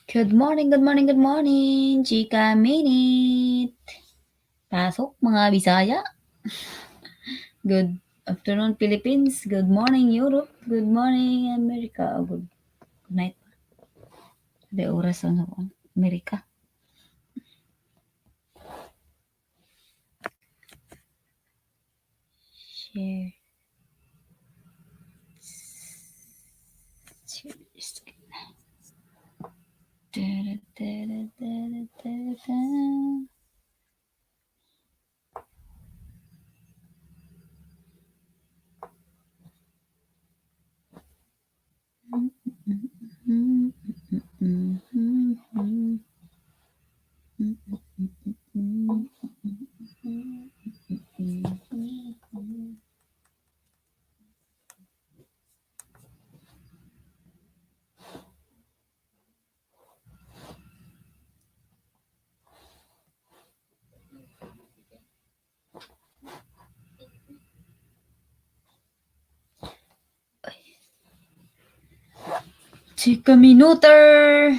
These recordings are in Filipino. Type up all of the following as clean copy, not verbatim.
Good morning, good morning, good morning, Chika Minute. Pasok mga Bisaya. Good afternoon, Philippines. Good morning, Europe. Good morning, America. Good night. Ada oras ang Amerika. Share. Chika Minuter.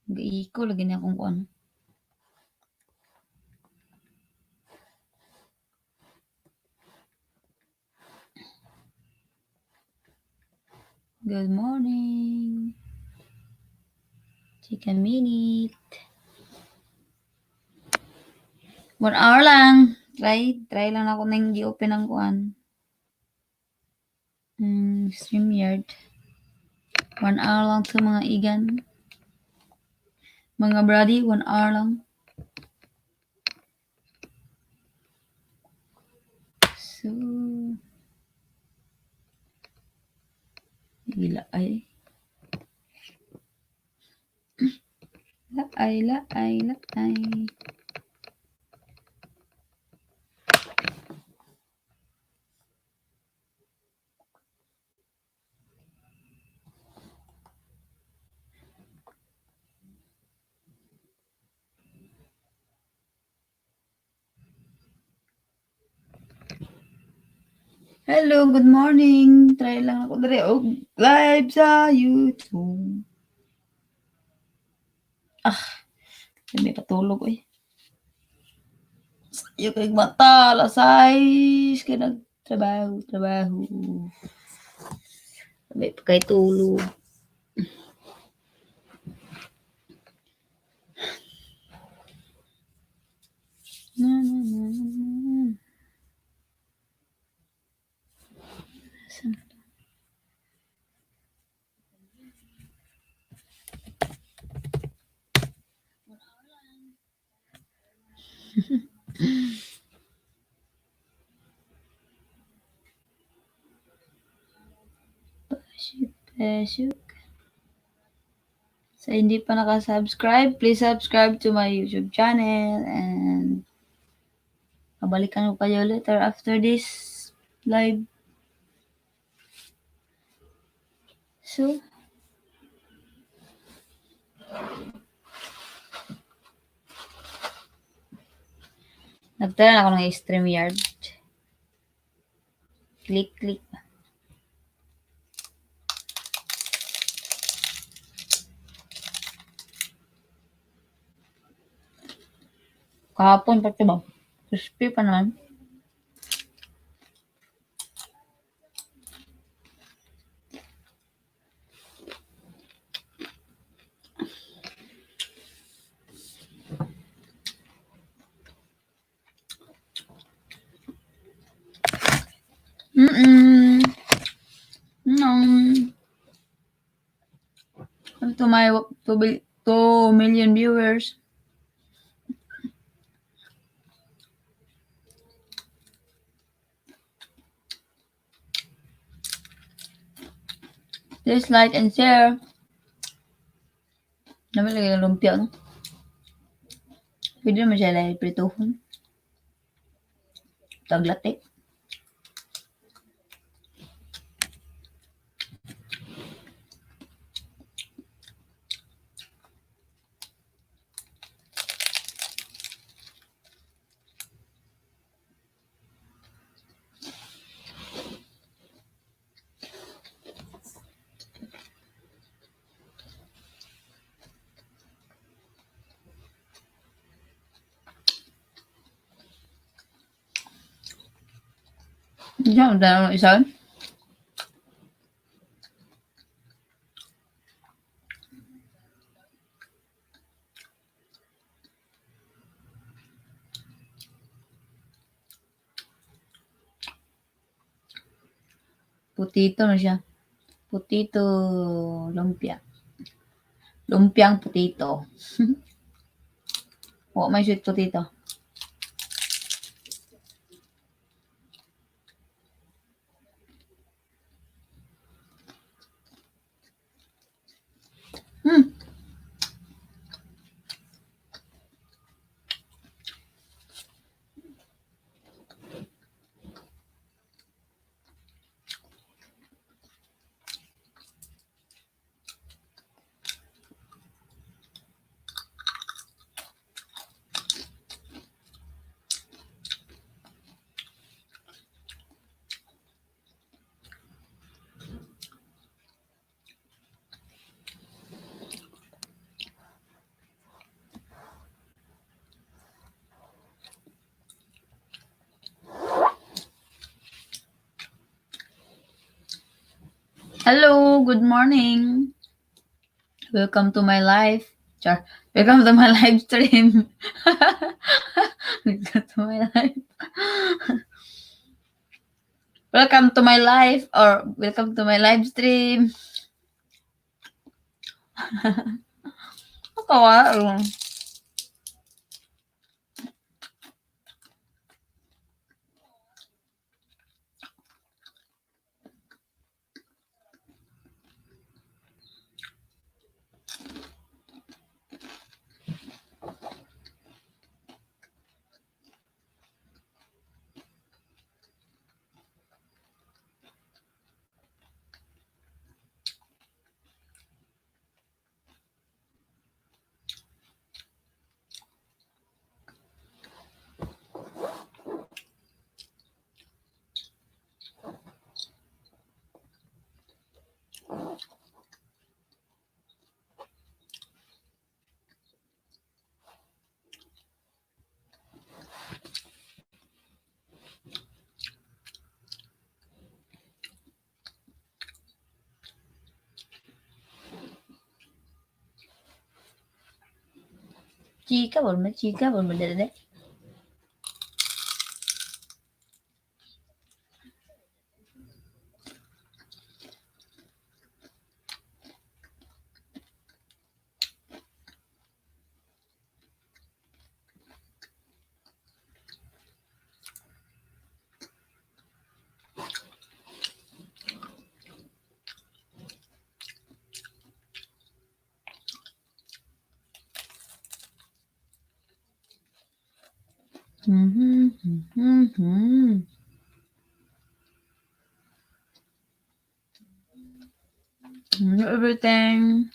Iko lagi na akong kuan. Good morning. Chika Minute. 1 hour lang. Try lang ako nang gi-open ang kuan. StreamYard. 1 hour lang to mga igan. Mga brady, 1 hour lang. So, gila ay. Laay. Hello, good morning. Try lang ako dali og live sa YouTube. May patulog eh. Sayo kay mata, lasay, kay nagtrabaho. May pa kay tulog. Na. Pasok. Sa hindi pa naka-subscribe, please subscribe to my YouTube channel and mabalikan ko kayo later after this live. So, nagtala na ako ng StreamYard. Click. Kahapon pa ba? Crispy pa naman. No. To my 2 million viewers. Please like and share. Naman lagi ng lumpia, no? Pwede naman siya lang prituhon. Taglate. Diyan, dalawa isa. Putito na siya. Putito lumpia. Lumpiang putito. O, may sweet potato. Hmm. Hello, good morning. Welcome to my live. Char. Welcome to my live stream. Welcome to my live. Welcome to my live or welcome to my live stream. Kawa. Chika bolma dede. Everything.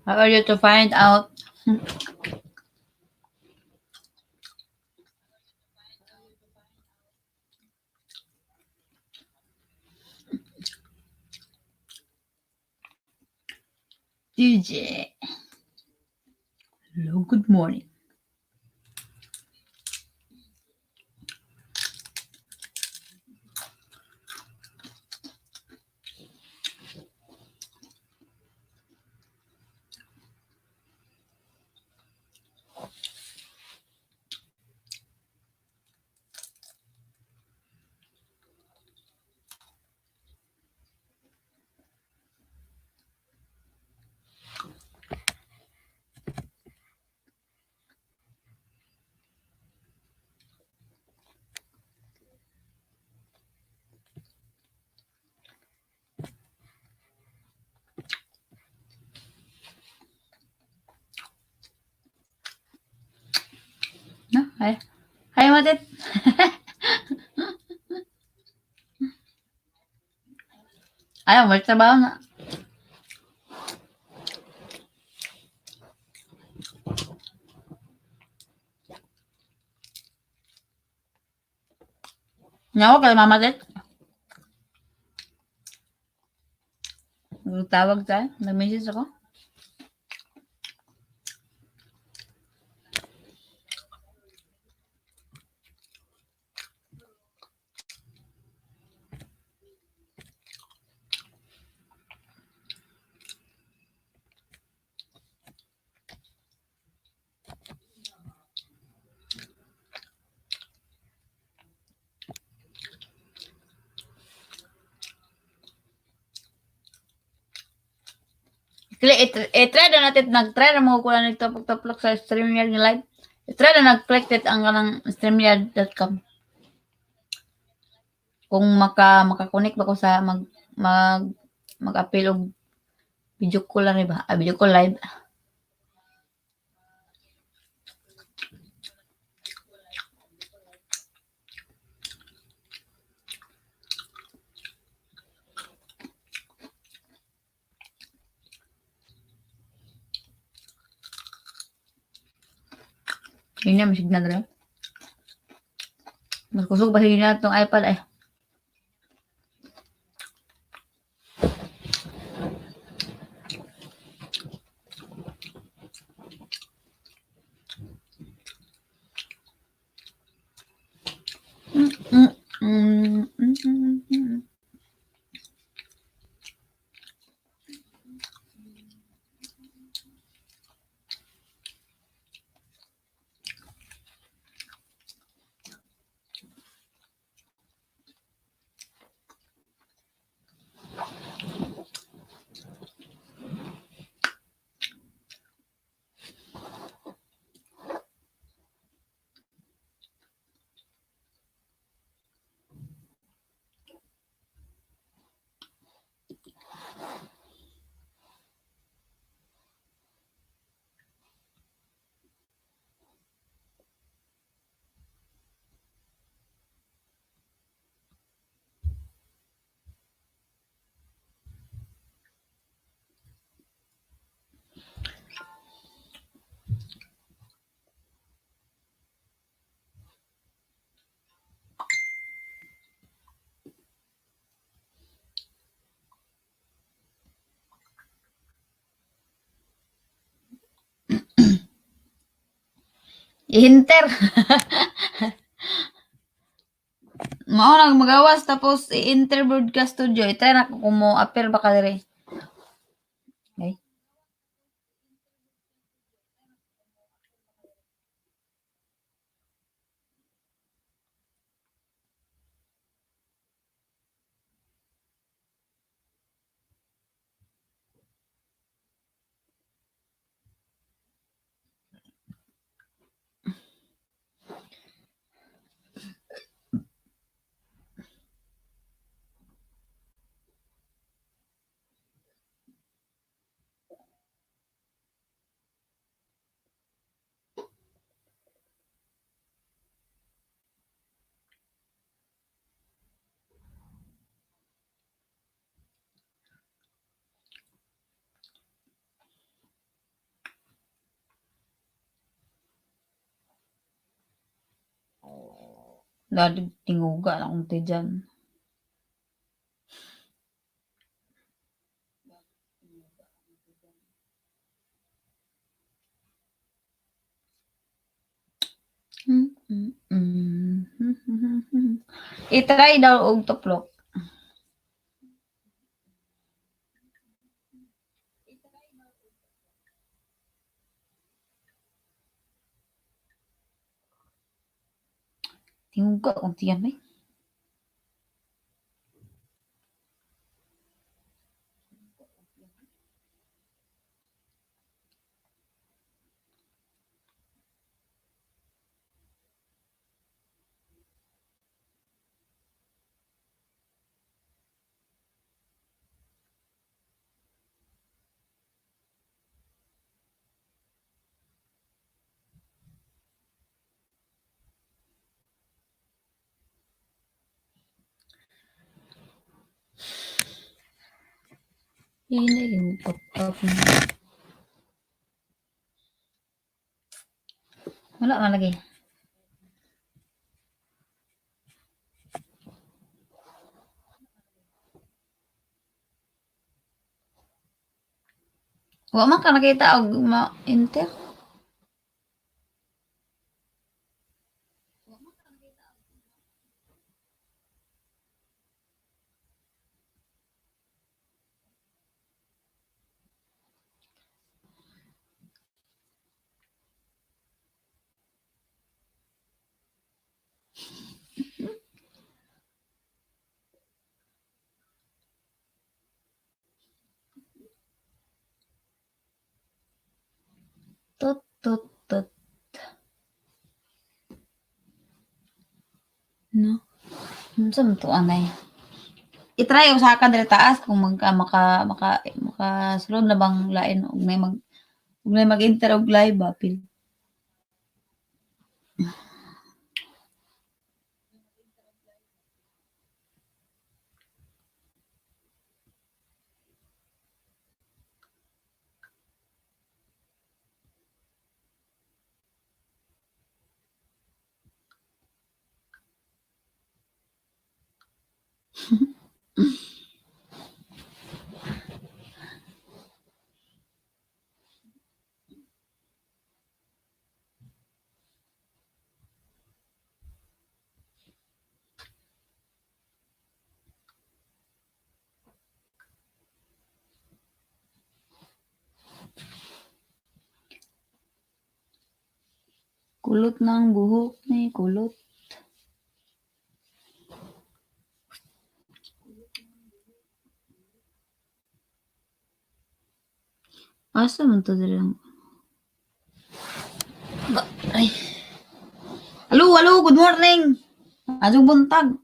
How are you to find out? DJ. Hello, good morning. No, hi. Hi, Matit. Ayaw, magtrabaho na. Nyawa kay Mama Tet. Magtawag tayo, nag-message ako. I-try na natin, nag-try na mga kulang nagtapok-tapok sa StreamYard nga live. I-try na nag-click ang kanang StreamYard.com. Kung maka-connect ba ko sa mag-appeal og video call lang ba? Video call live. Yun na, may signal rin. Mas kusog ba na itong iPad eh. I-hinter. Mao nang magawas tapos i-enter broadcast studio. I-try na kung mo appear ba ka dire. Okay. Dali tinguga na kung ti dyan. I-try daw og tuplok. Tinguga kung tiyan eh. Ini yung pop-up na. Wala nga lagi. Wa man ka nakita og ma-enter? Tut, tut, tut. No? Unsa man 'to anay? I-try usaha diri taas kung makasulod na bang lain ug may mag-enter og live ba apil. Kulot ng buhok ni, kulot. Asa man 'to diri ang ba ay. Hello, hello, good morning. Adtong buntag.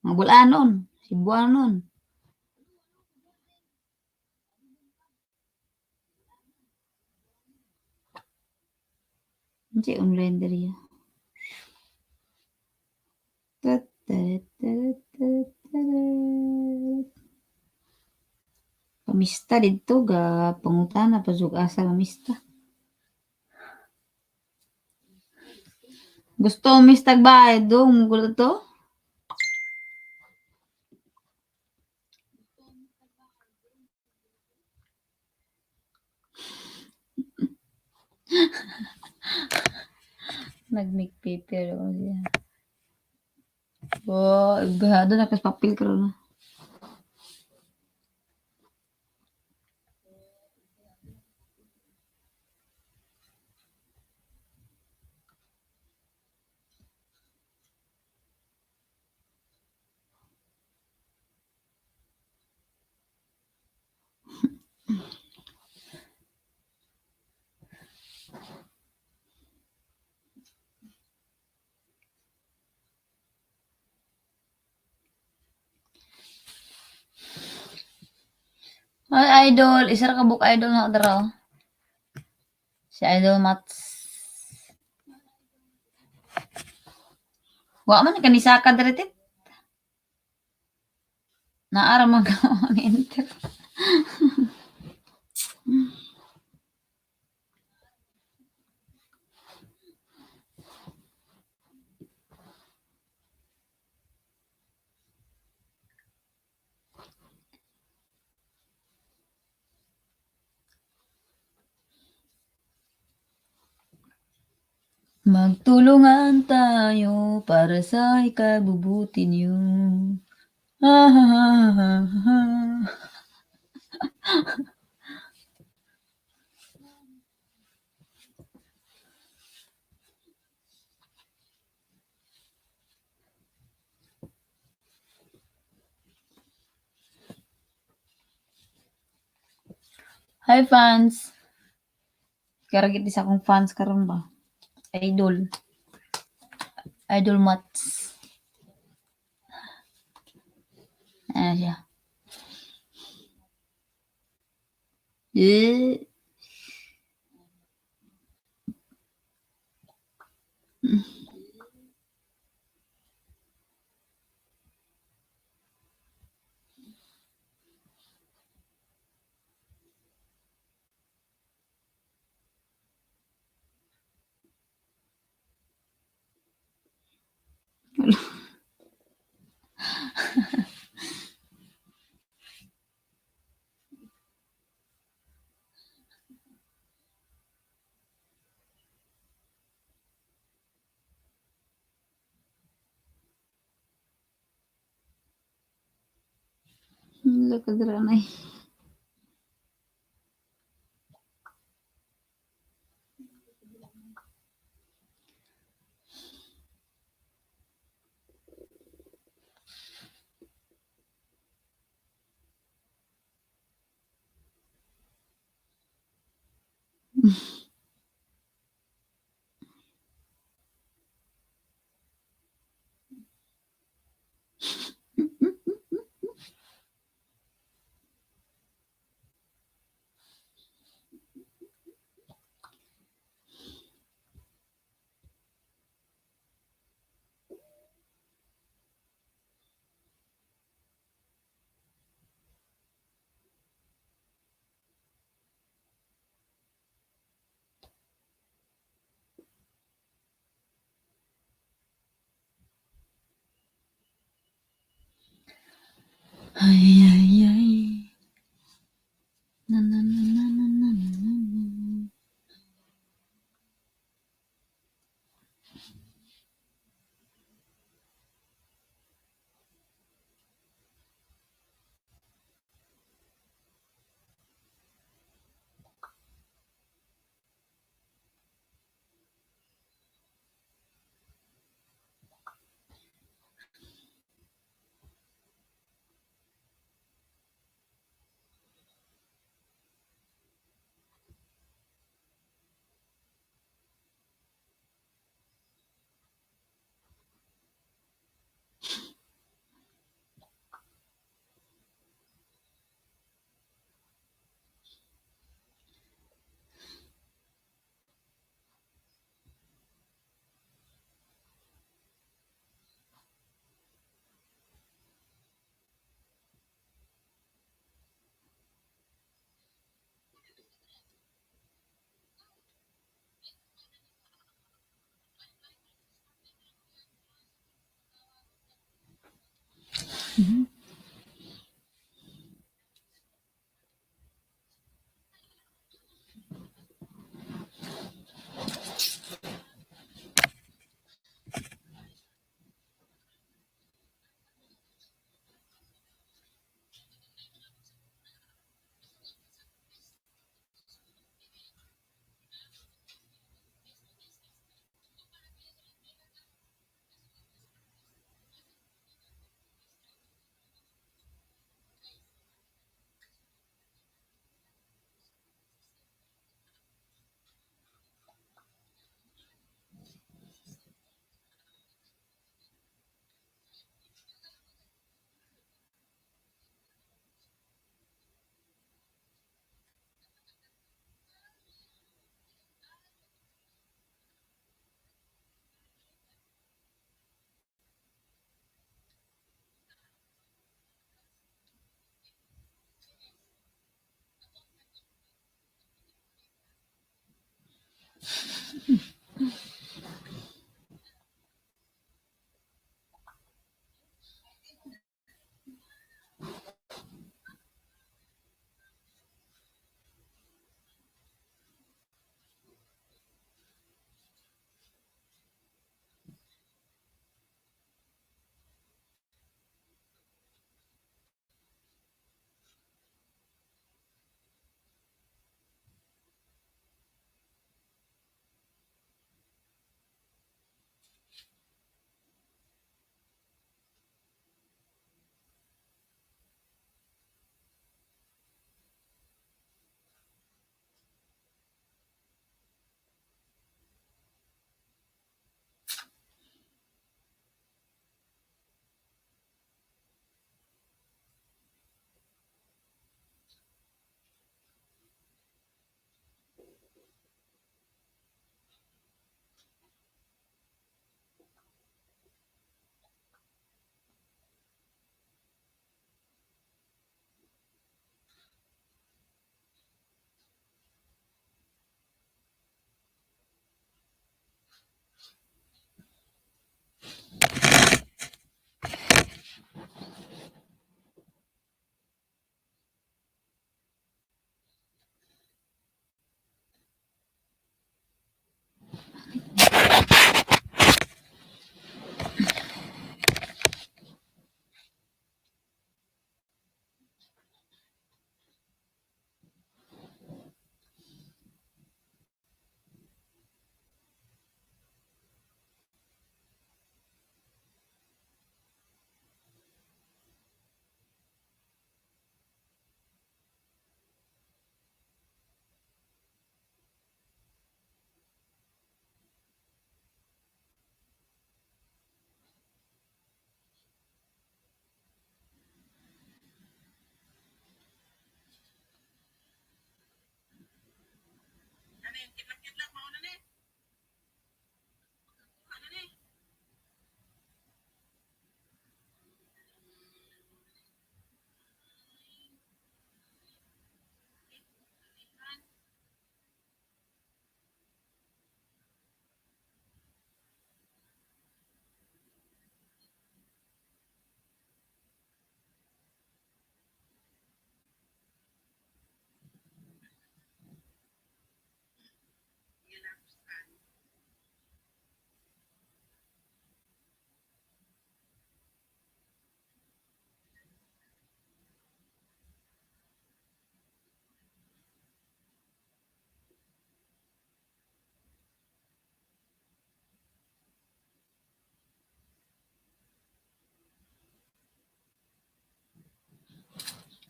Mga bul-anon, Cebuanon. Unsay online diri? Tut, tut, tut, tut, tut. Pamista didto ga pangutana pa jud asa mamista. Gusto mo mistag bahay dong gulo to? Nag-make paper o siya. Oh, gahado na kas papel karon na. Ay, idol, isa ra ka book idol na dara. Oh. Si Idol Mats. Wa man kanisaka diri tit. Naara man ka enter. Magtulungan tayo para sa ikabubuti niyo. Ha, ha, ha, ha, ha. Hi fans. Karagit isa akong fans karon ba? Idol. Idol Mats. Ayan siya. Eh. Look at Ranay. Ay, ay, ay. Na, na, na, na, na, na, na, na.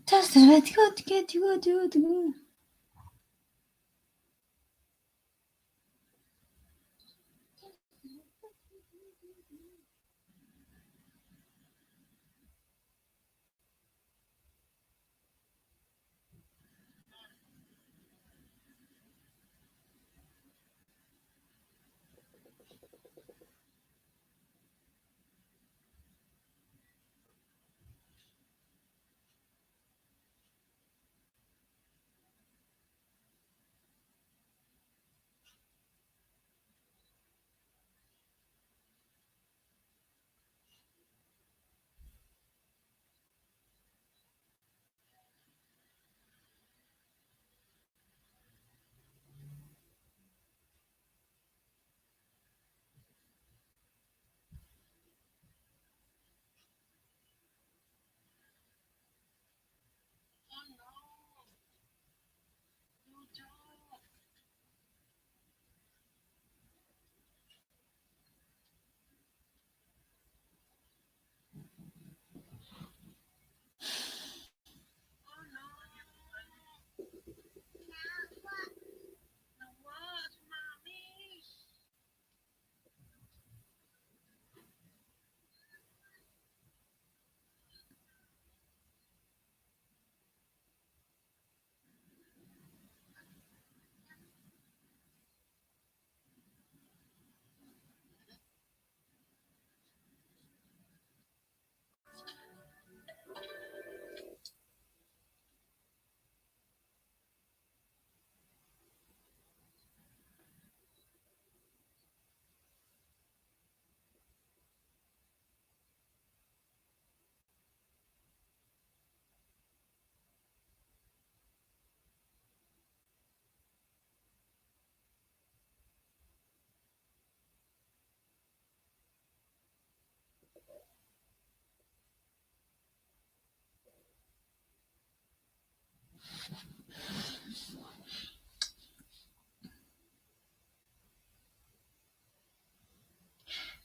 Just let go, go.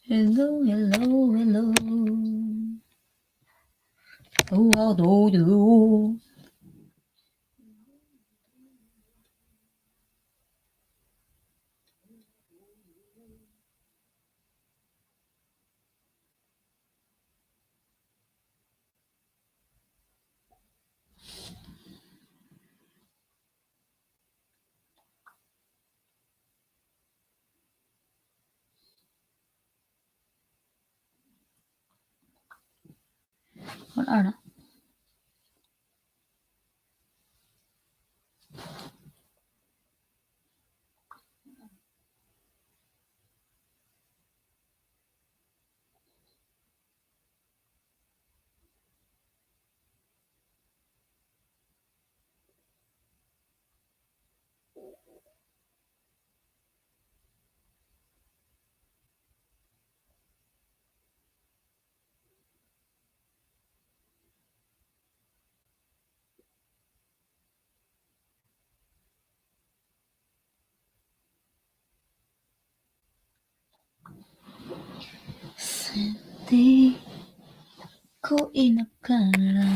Hello, hello, hello. Oh, how do you do? Wala na. Di ko inakala.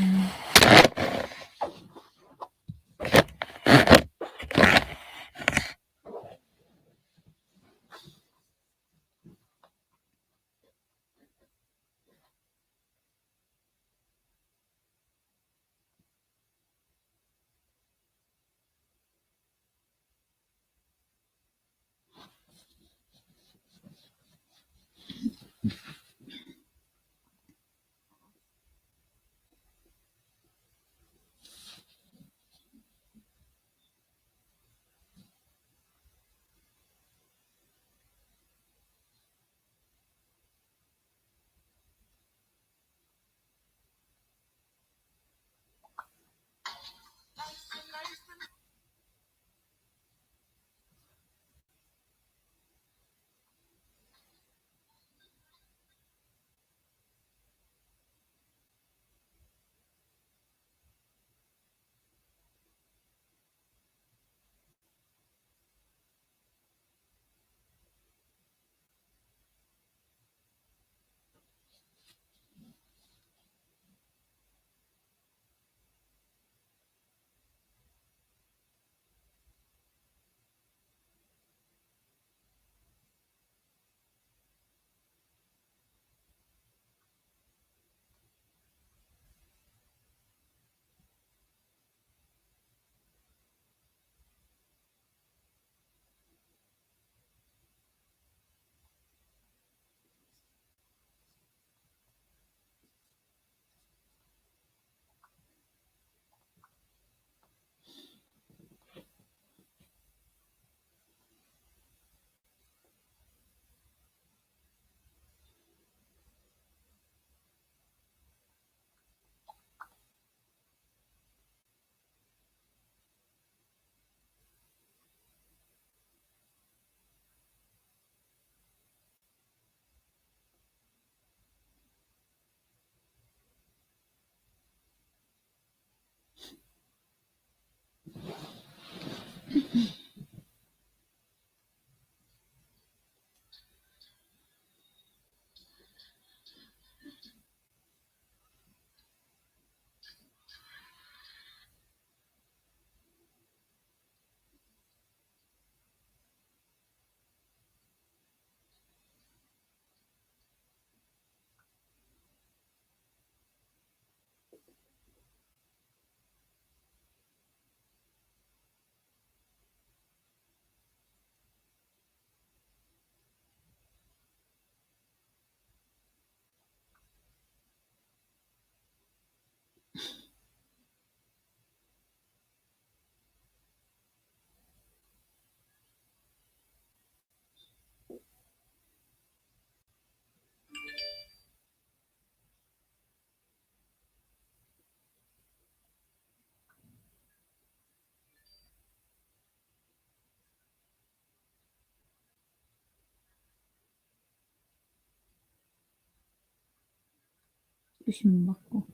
Tapos yung back ko.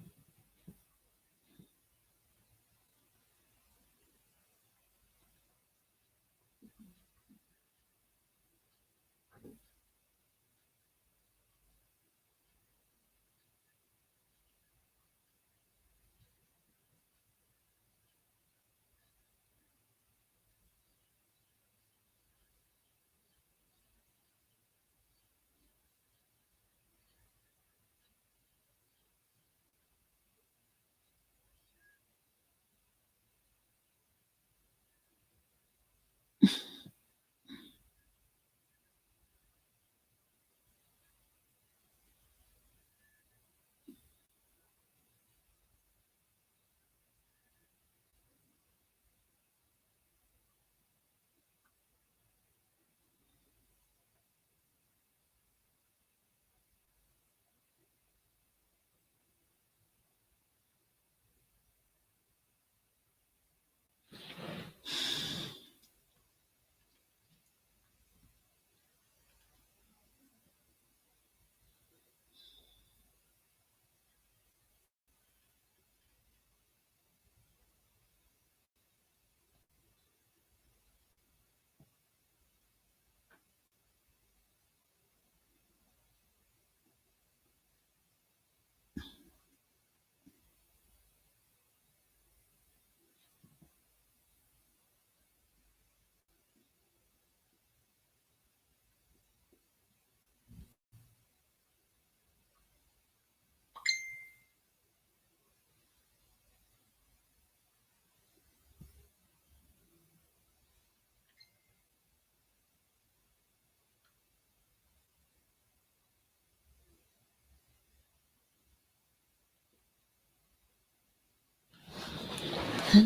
Do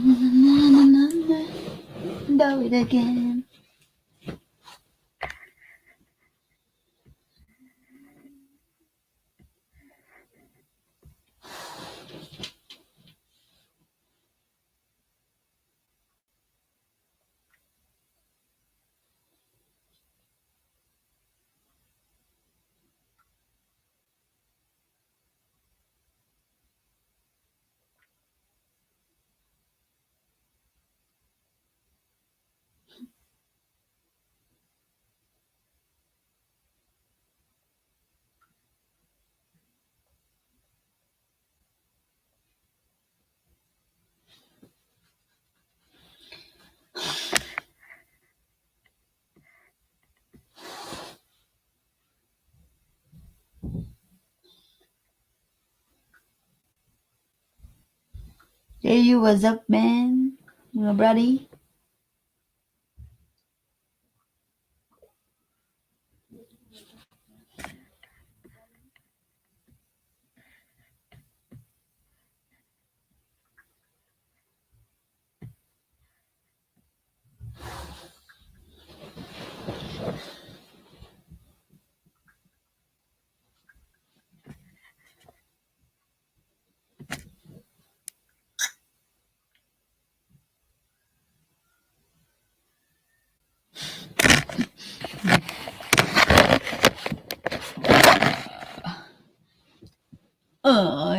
it again. Hey, you, what's up, man? Mga buddy?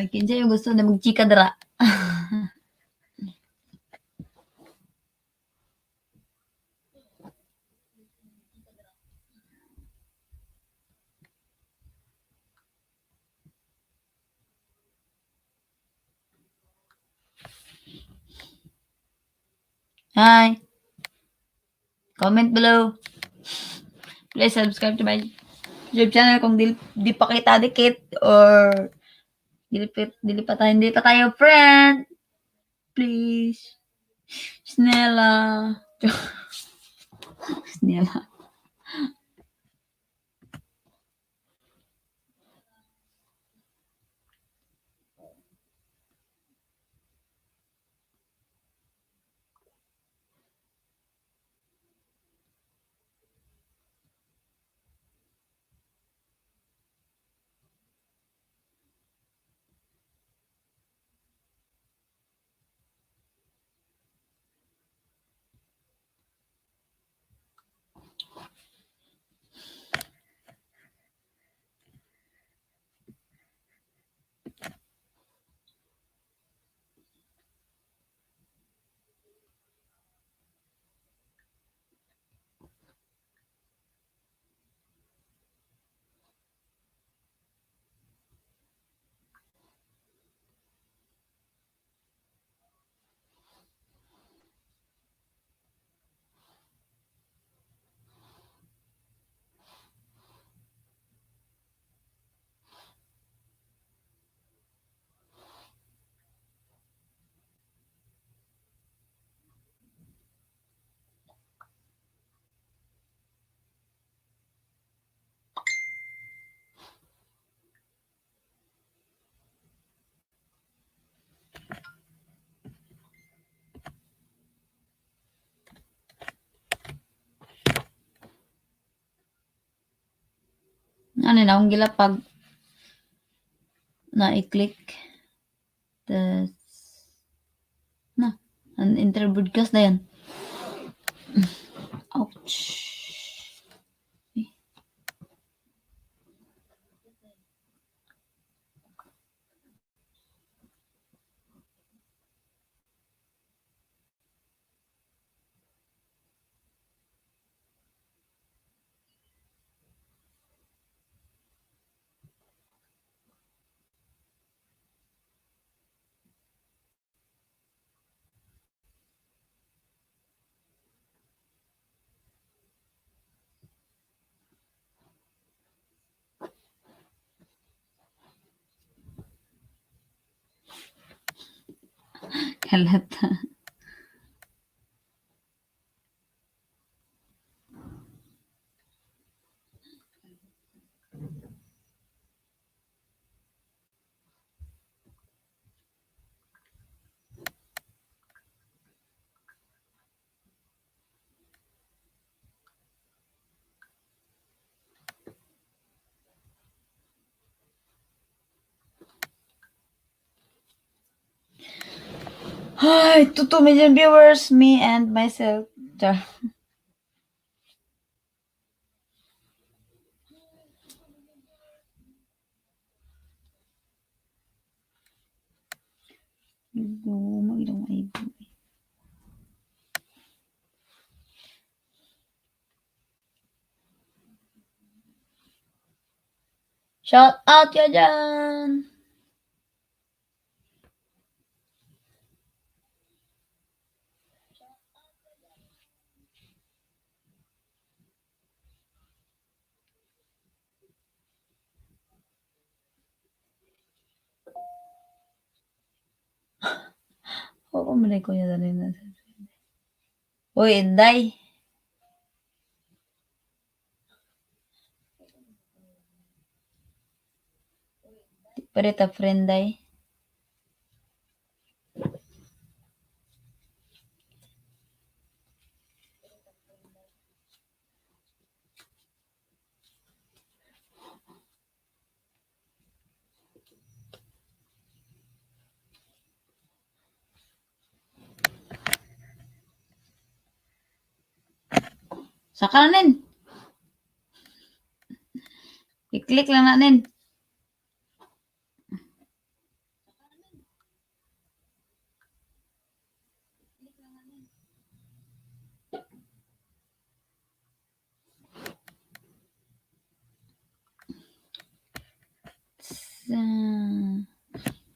Kinsa yung gusto na magchika dara? Hi, comment below. Please subscribe to my YouTube channel kung di pa kita dikit or hindi pa tayo friend. Please. Snella. Snella. Ano na akong gilapag na i-click tas na an enter broadcast na yan. Ouch. Halata. Hi, 2 million viewers, me and myself. Char. Magdong ay. Shout out ya dyan! Oo, malay ko yan na. Uy, Inday. Parita friend day. Sa kanin. I-click lang natin.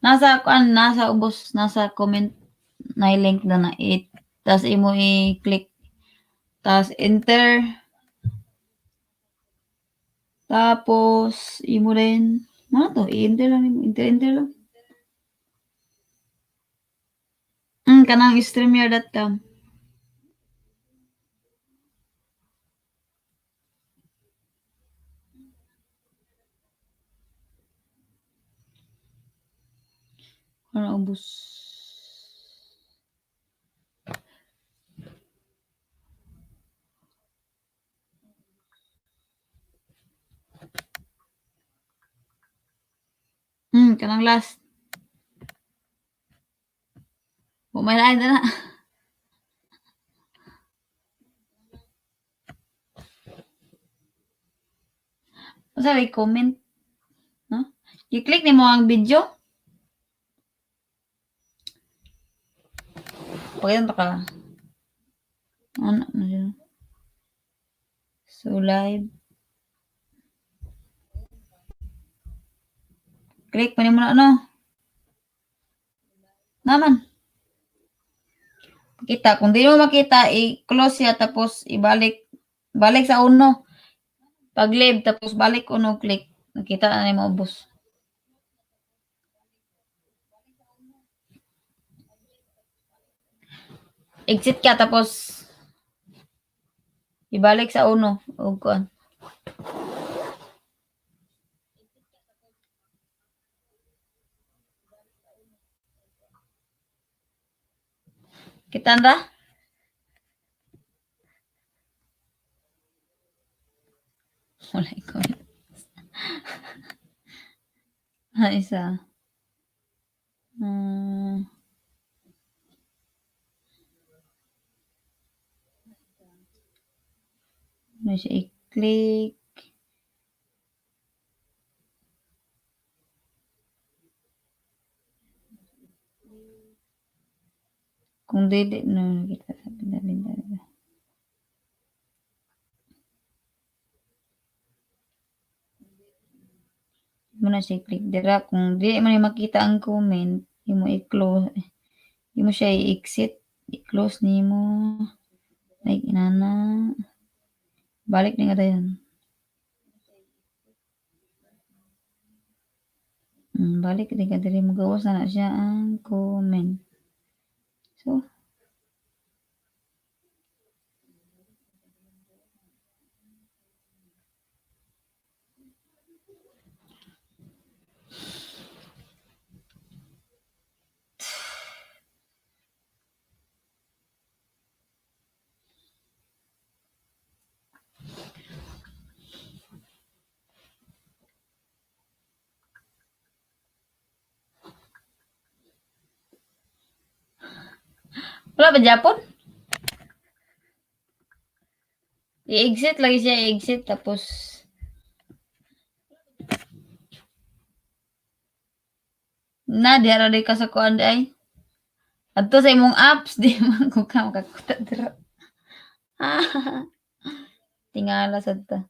Nasa ubos, nasa comment na link na na it. Tas imo i-click. Tas enter. Tapos imo rin. Ano to? I-enter lang. Enter lang. Kanang streamer.com. Ano ubos? Kanang last. Bumalain na na. Sabi, comment. No? I-click ni mo ang video. Pagkita ka. Ano yun? So, live. Click pa ni mo na ano. Naman. Kita. Kung di mo makita, i-close siya tapos ibalik. Balik sa uno. Pag live tapos balik uno click. Nakita na ni mo ubos. Exit ka tapos ibalik sa uno. O kuan. Kita na? Wala ko. Isa. Hmm, ano siya i-click. Kung dili no kita sa pinalin. Mo na siya i-click dira kung dili man ni makita ang comment, imo i-close, imo siya i-exit, i-close nimo like inana. Balik ni nga dayon. Balik di ka diri magawas na siya ang comment. So, wala ba Japon? I-exit lagi siya, i-exit tapos na diara di ka sa kuan ay. Adto sa imong apps di man ko ka makakuta dira. Ah, tingala sad ta.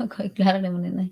Ako klaro naman nila.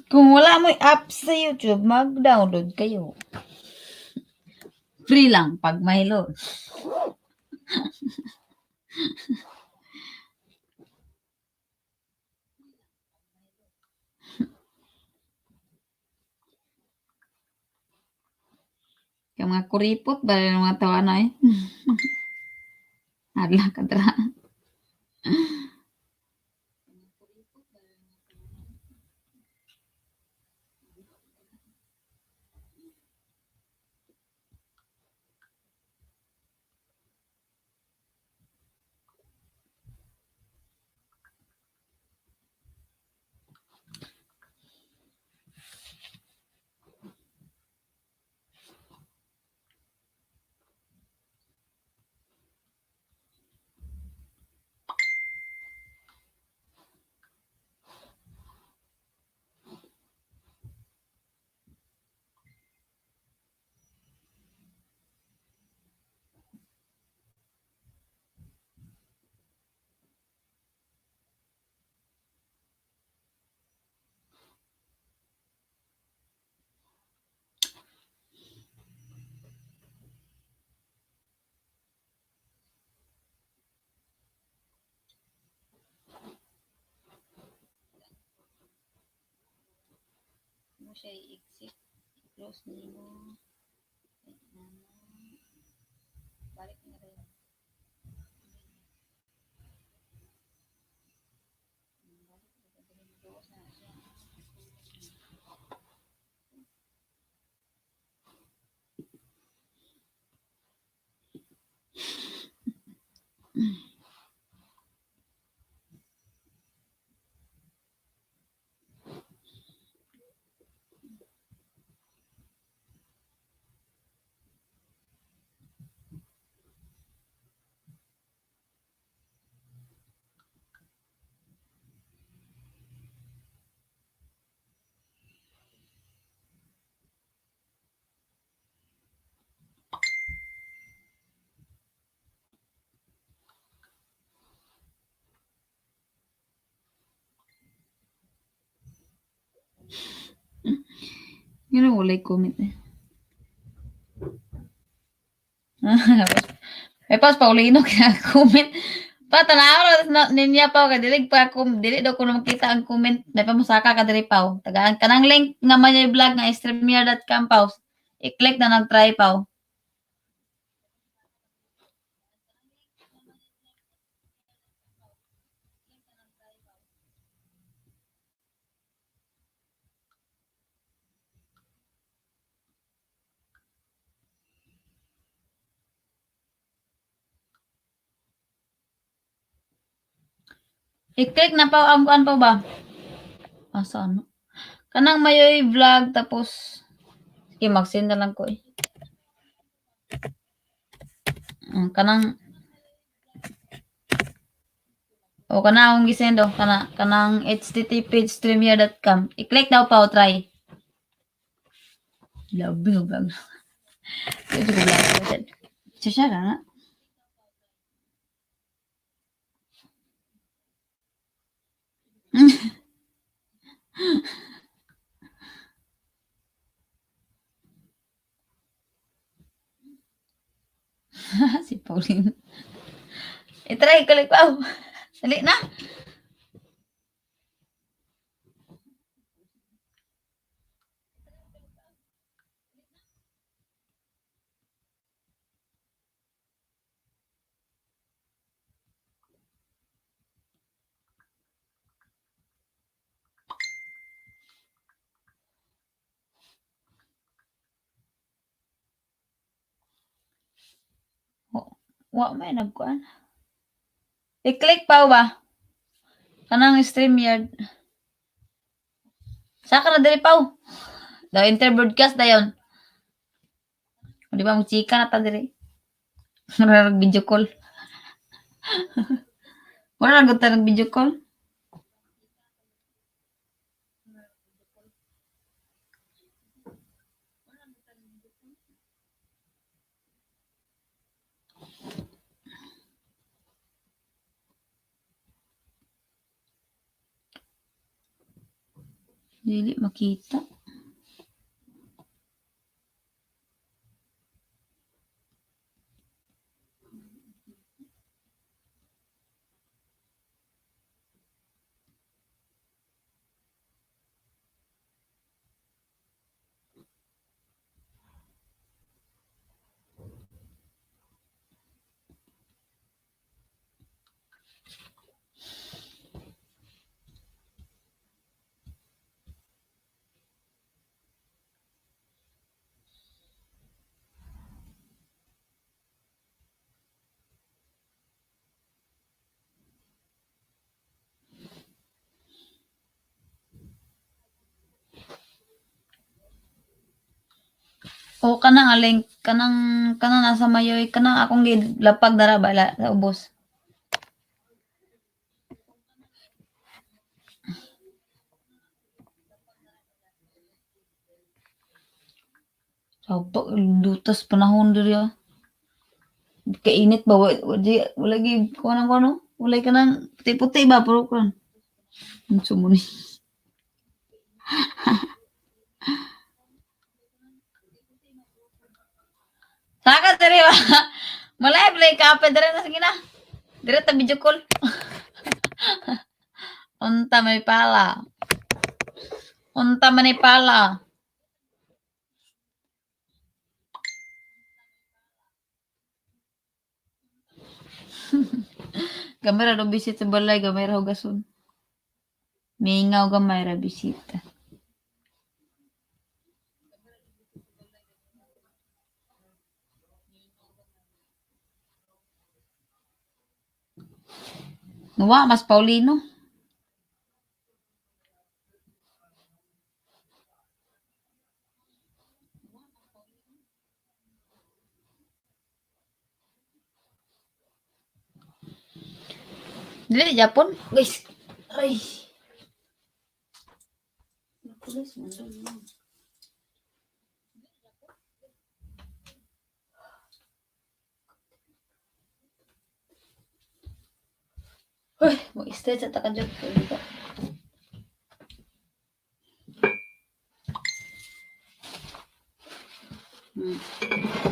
Kung wala mo apps sa YouTube, mag-download kayo. Free lang pag may load. Kaya mga kuripot ba yung mga tawa na eh. Adla ka dra. Mo siya i-exit, close nimo. Balik na rin. Yun ang walay comment eh. May pas Paulino kaya comment. Pa tanaw na niya pa ka dili pa ako dili daw ko na makita ang comment. May pamusaka ka diri pa. Tagaan kanang link nga man yung vlog nga streamer.com pa. I-click na nag-try pa. I-click na pa ang kuan pa ba? Asa ano? Kanang mayoy vlog tapos sige mag-send na lang ko eh. Kanang o kana akong gisendo kanang http streamer.com. I-click daw pa o try. Labi ng vlog. Ito ko vlog. Siya na. Si Pauline. I-try click pa. Dali na. Wa may nagkuan. I-click pa ba? Kanang StreamYard. Saka na dali pa. Daw interbroadcast na yun. Di ba mo chika na ta diri. Mura nag video call. Mura nag ta nag video call. Dili makita. O kanang aling kanang nasa mayoy kanang akong gilapag dara bala sa ubos. Sabto dutas panahon diri ah. Kainit ba wala gi kuno kuno. Wala ka nang puti-puti ba pero kuno. Unsa mo ni? Saka diri ba? Malay play ka pa diri na sige na. Diri ta video call. Unta may pala. Unta man ni pala. Gamay ra do bisit sa balay, gamay ra hugason. Mingaw gamay ra bisita. Nuwa mas Paulino. Dili Japon, guys. Ay. Guys, Hoy, mag-stretch at ka dyan.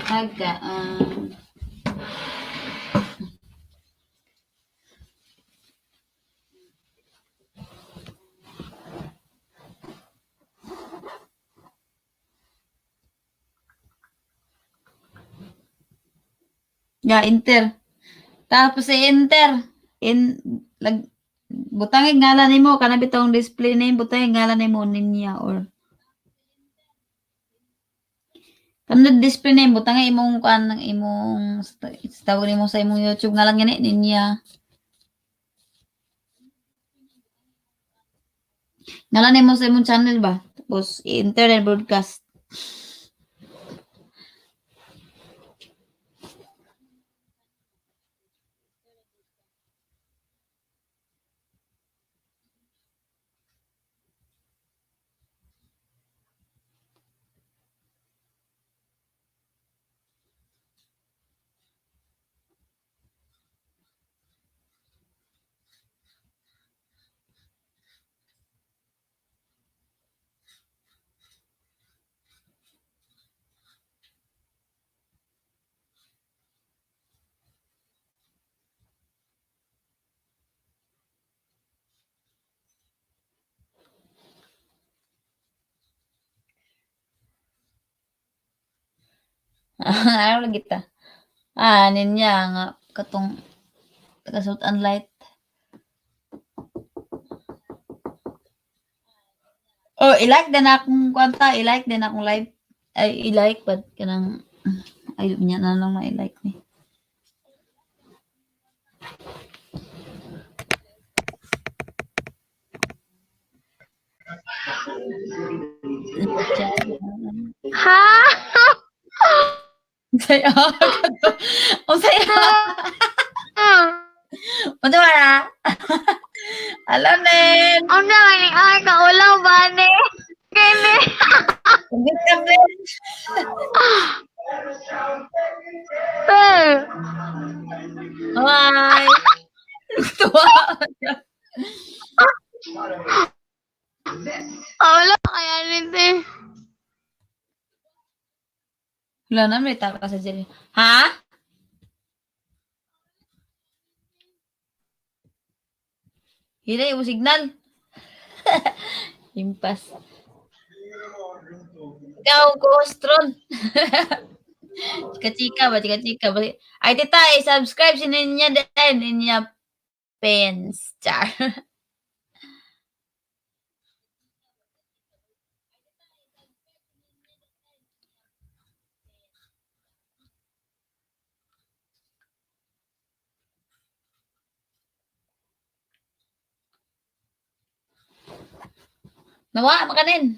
Aga, Ya, enter. Tapos i-enter. In, lag, butangin ngalan nimo kana bitong display name butangin ngalan nimo ninya or kana display name butangin imong kan imong tawag nimo sa imong YouTube ngalan gani ninya. Ngalan nimo sa imong channel ba? Tapos i-enter and broadcast. Ano lagi ta? Ninya nga katong tagasot ang light. Oh, i-like din akong kwanta, i-like din akong live. Ay, i-like but kanang ay niya na lang ma-i-like ni. Ha? Saya kato. Unsay unsa man Alam nen. Ang dami ay kaulang ba ni? Kini. Ugit ka friend. Hi. Tuwa. Kaulang kaya nito. Wala na may taka sa dyan. Ha? Hila yung signal. Impas. Ikaw, co-hostron. Chika-chika ba? Chika-chika ba? Ay, tita, i-subscribe si Ninya din. Ninya Pens. Char. Nawa, makanin.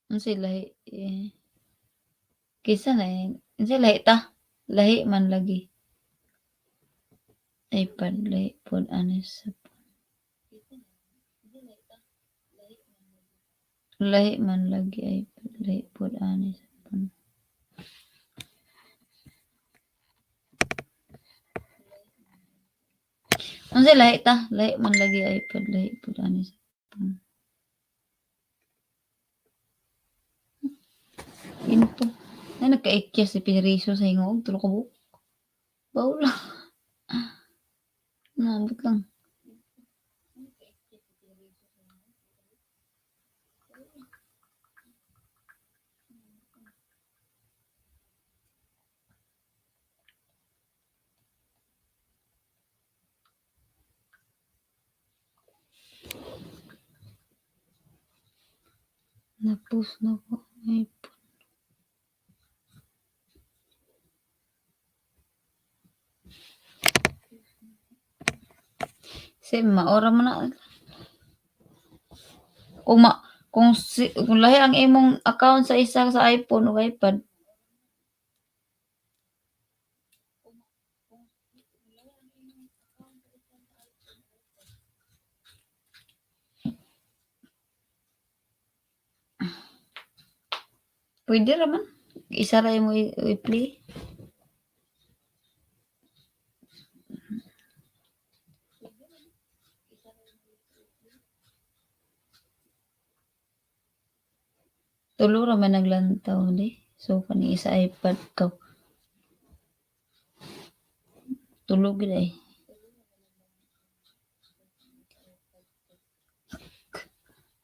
Ano si lahi? Kisa na eh. Ano si lahi ta? Lahi man lagi. Ay, lahi po. Anis. Lahi man lagi. Ay, lahi po. Anis. Ano si lahi ta? Lahi man lagi. Ay, lahi po. Anis. Ginto. Ay, nagka-ikya si Pineriso sa hingog. Tulog ko buhok. Baula. Nabot lang. Napus na ko. Ay, si maora mo na. Kung kung lahi ang imong account sa isa sa iPhone o iPad, pwede raman. Isa ra mo i-play. Tulo ra man naglantaw di. So kani isa iPad ka. Tulo gid ay.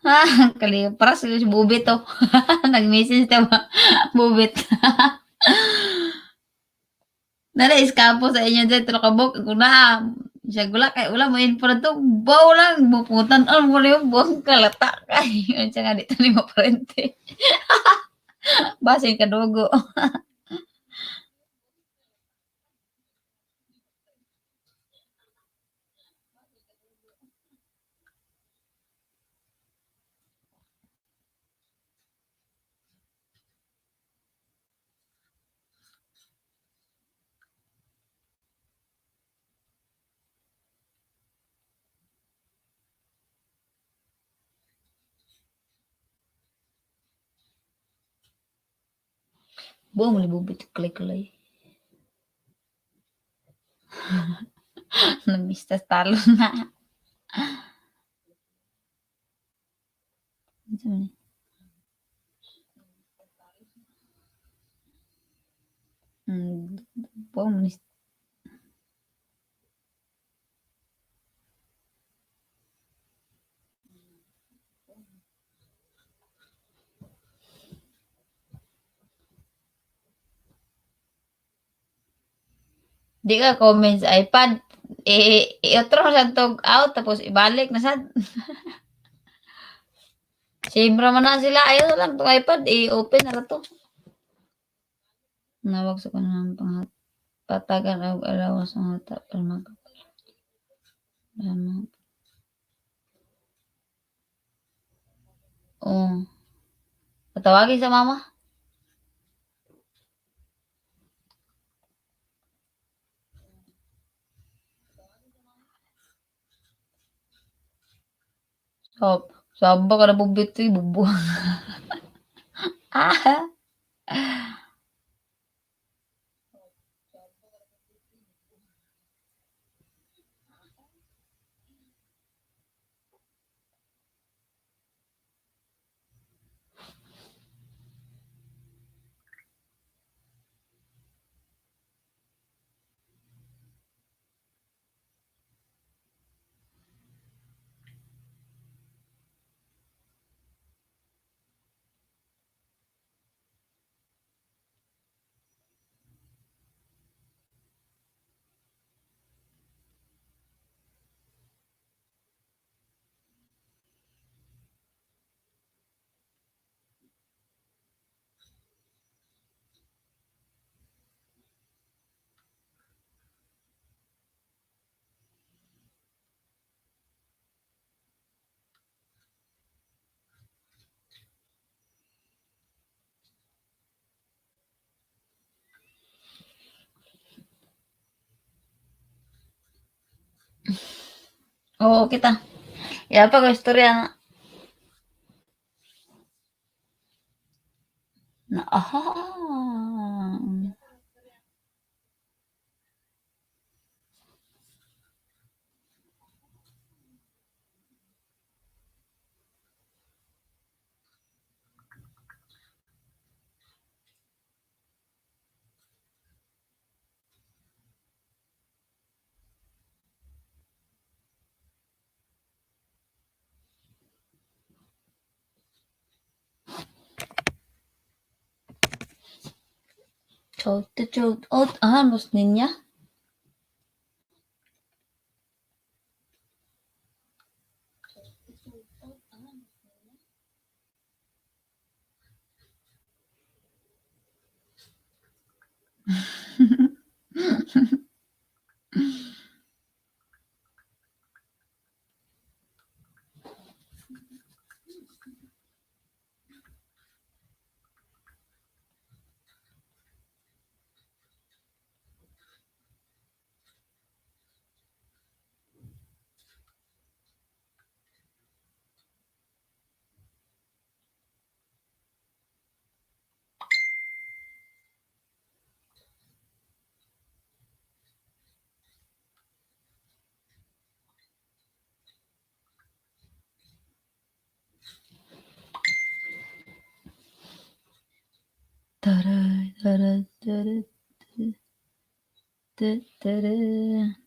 Ha, kalipras si Bubit oh. Nag-message ta ba? Bubit. Nala iskapo sa inyo dyan, pero kabog, kuna, siya gula, kay wala mo info na to, baw lang, buputan, mo na yung buwang kalata, kay, yun siya nga, dito ni mo parente. Basin kadugo. Buwang mo ni bubit, kalay-kalay. Namistas talo na. Ano sa man eh? Buwang mo ni, di ka comment sa iPad, i-otro sa tog out, tapos ibalik na sa, siyempre man na sila, ayaw lang tong iPad, i-open na to. Nawag sa kanang panghat, patagan og alawas ang hata, para mag, ano, oh, patawagin sa mama. Saba ka na bubit, bubuang. Ah, oo kita. Yapa ko istorya na. Na, chote out, los niña. Tara, tara, tara, tara.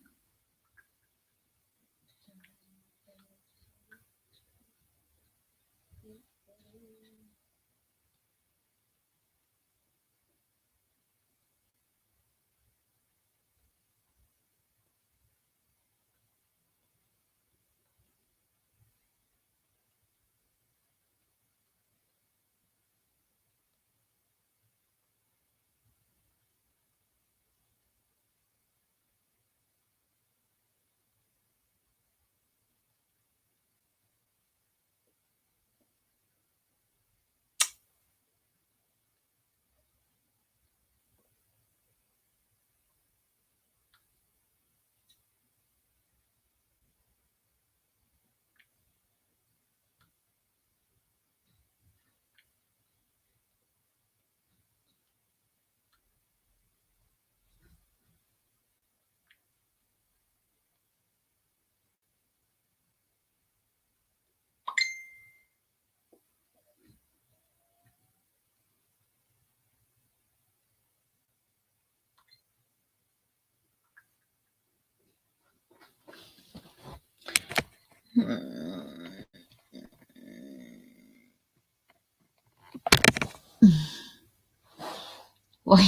Uy,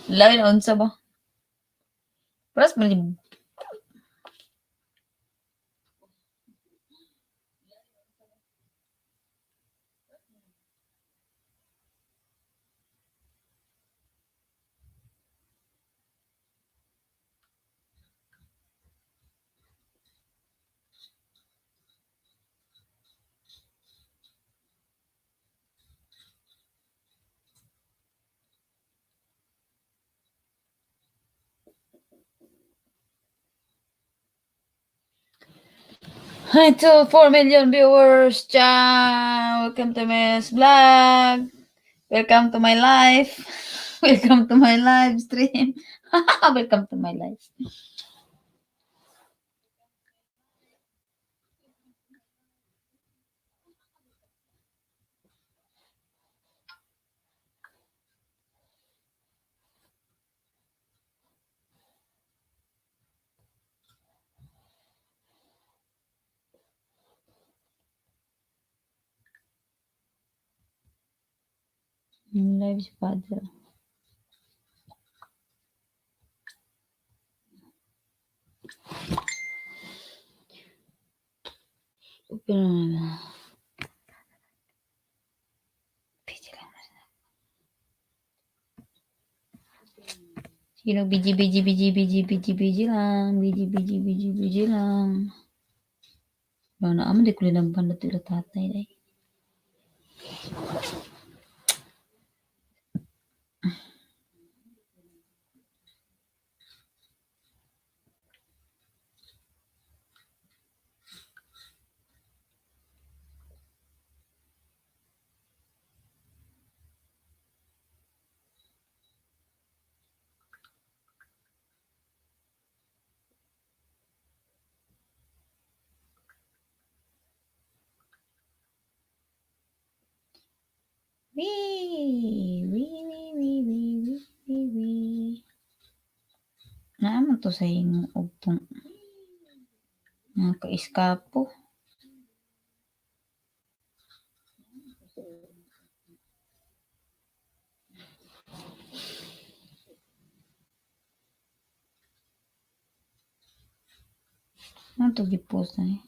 lain na unsa ba? Paras man Hi to 4 million viewers. Ciao. Welcome to my vlog. Welcome to my life. Welcome to my live stream. Welcome to my life. Live si Father. Open na. Busy lang. Sino busy lang. Busy lang. Wala na aman di ko linampan na tila tatay day. Wee. Naaman to sa inyo ugtong nakaiskapo. Ano to gipost na eh?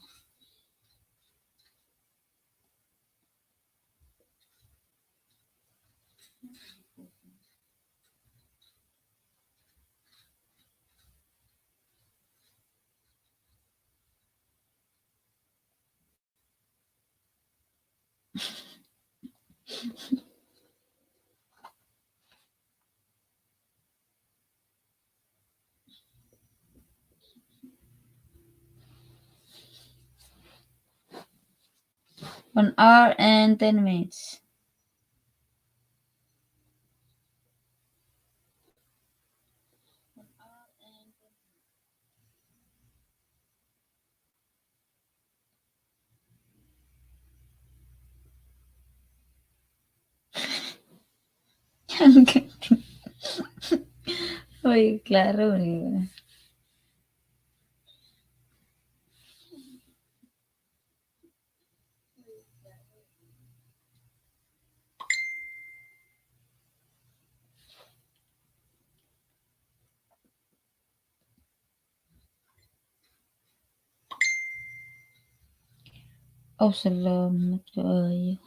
One hour and 10 minutes. Ang galing. Uy, klaro, 'di ba? Oh, salamat kaayo.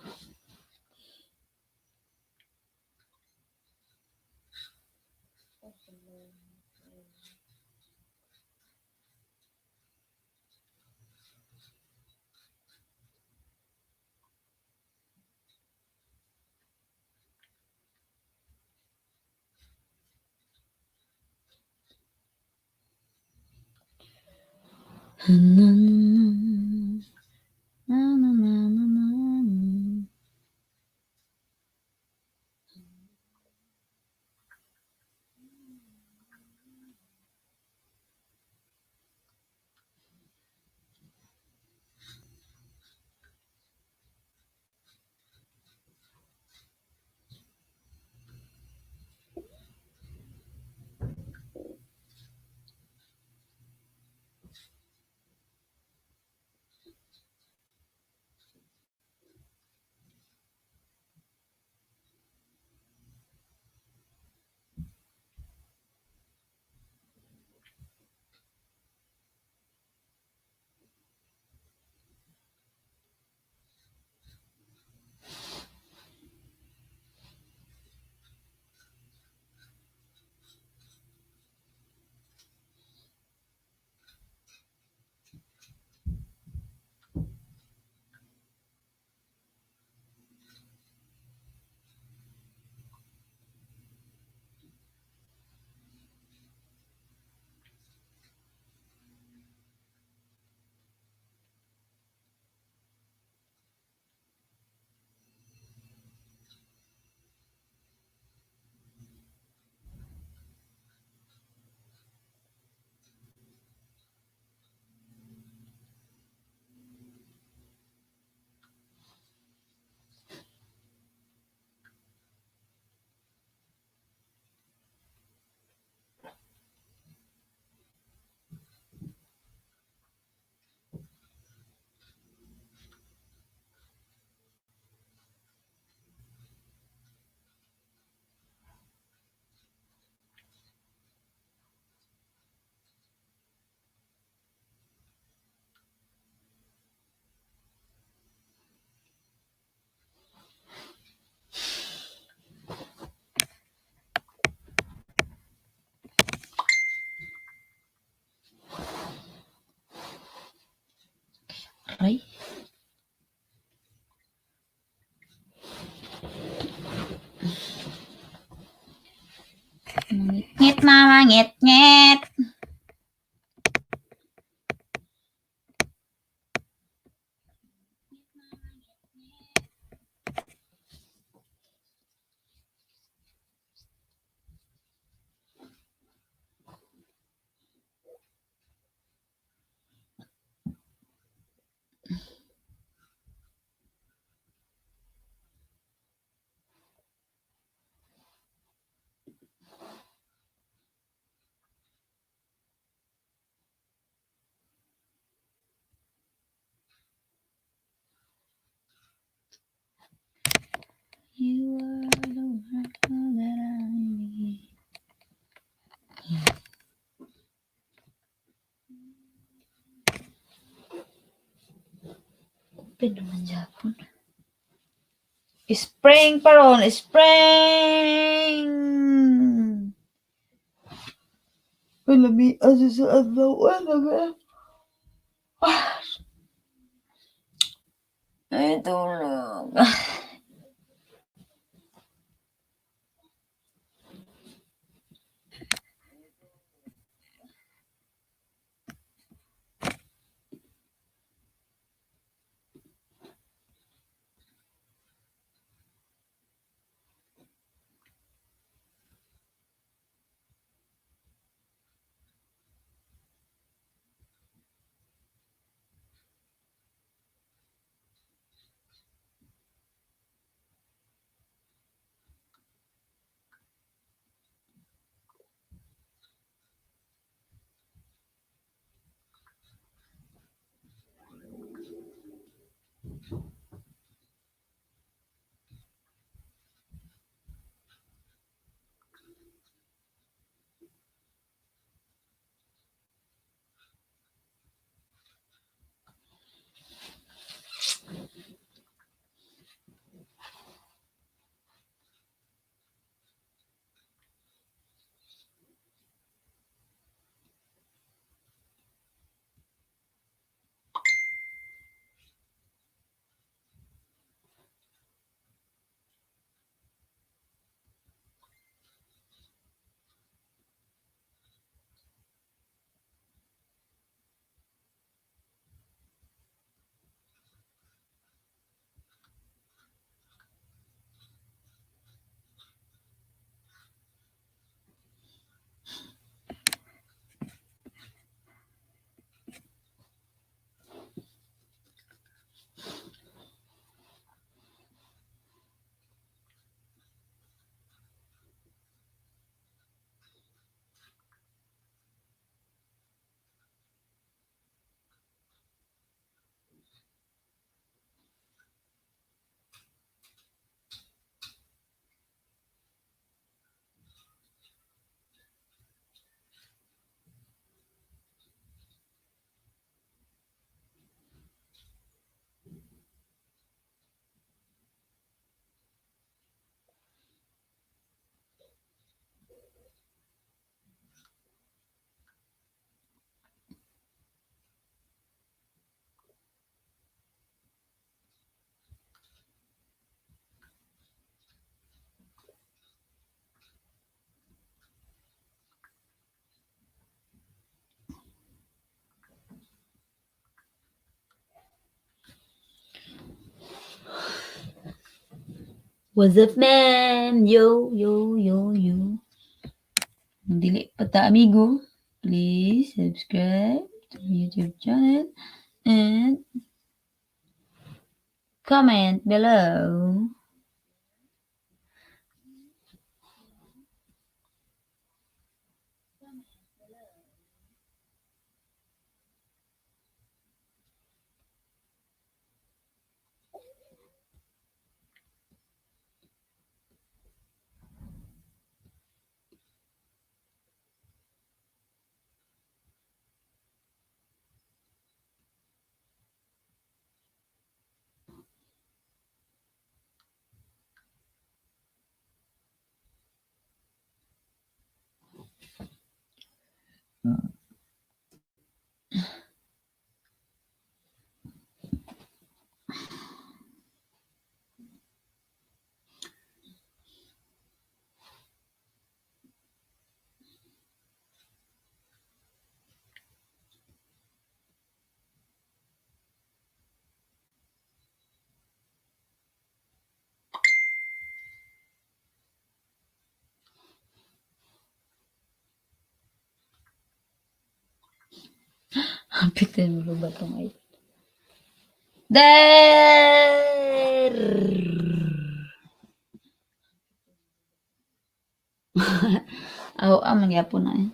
Na, na, na, na, na, na. Aray. Ngit, mama, ngit, ngit. You are the one that I need. Open naman Japon. Spring pa ron, spring! Lami, asa sa adlaw, lami. Ay, tulog. What's up, man? Yo, yo, yo, yo. Dili pa ta, amigo. Please subscribe to my YouTube channel and comment below. Hapitin mo ba itong ay? Der! Aw, mangyapon na eh.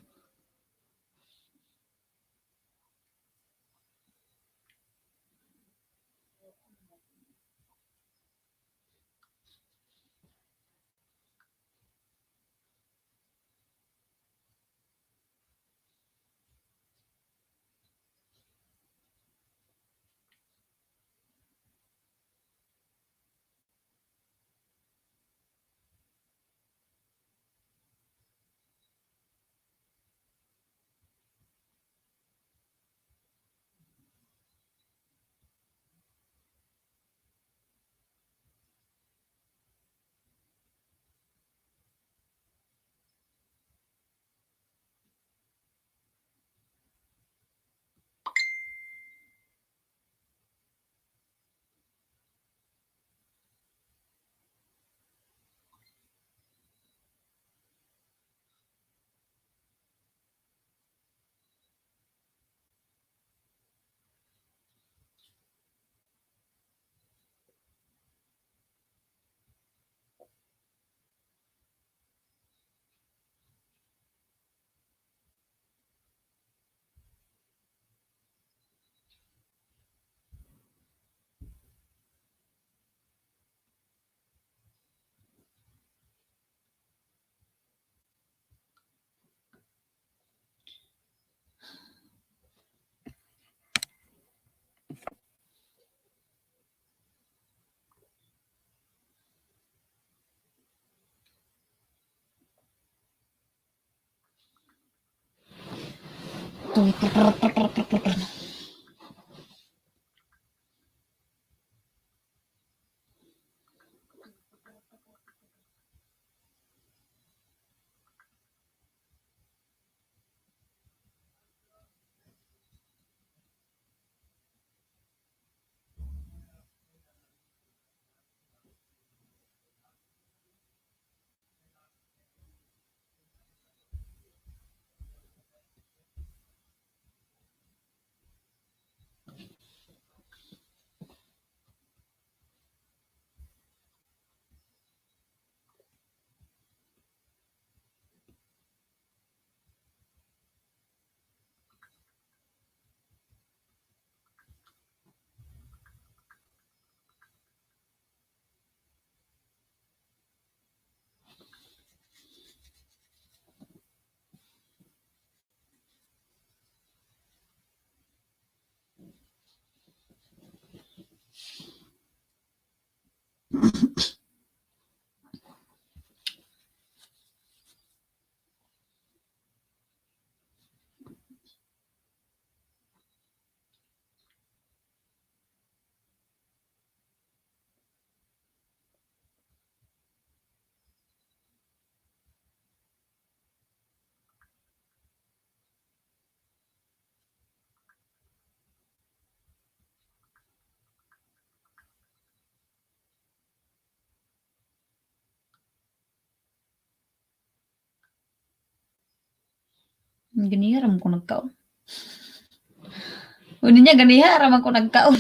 Ganiya raman ko nagkaon. Uni niya ganiha raman ko nagkaon.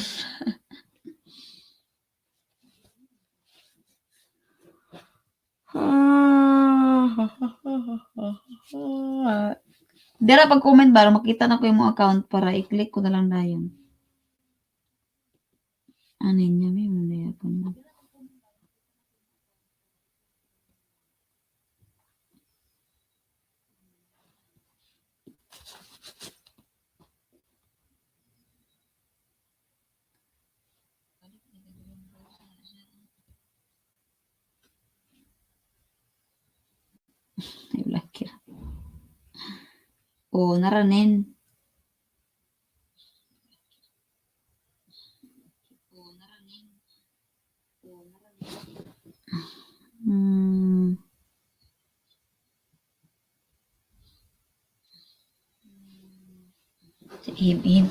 Dira pag-comment ba makita na ko yung mga account para i-click ko na lang dayon. Anin niya may muna ako na. Ay, laki. O, naranin. Hmm. Si Im-Im.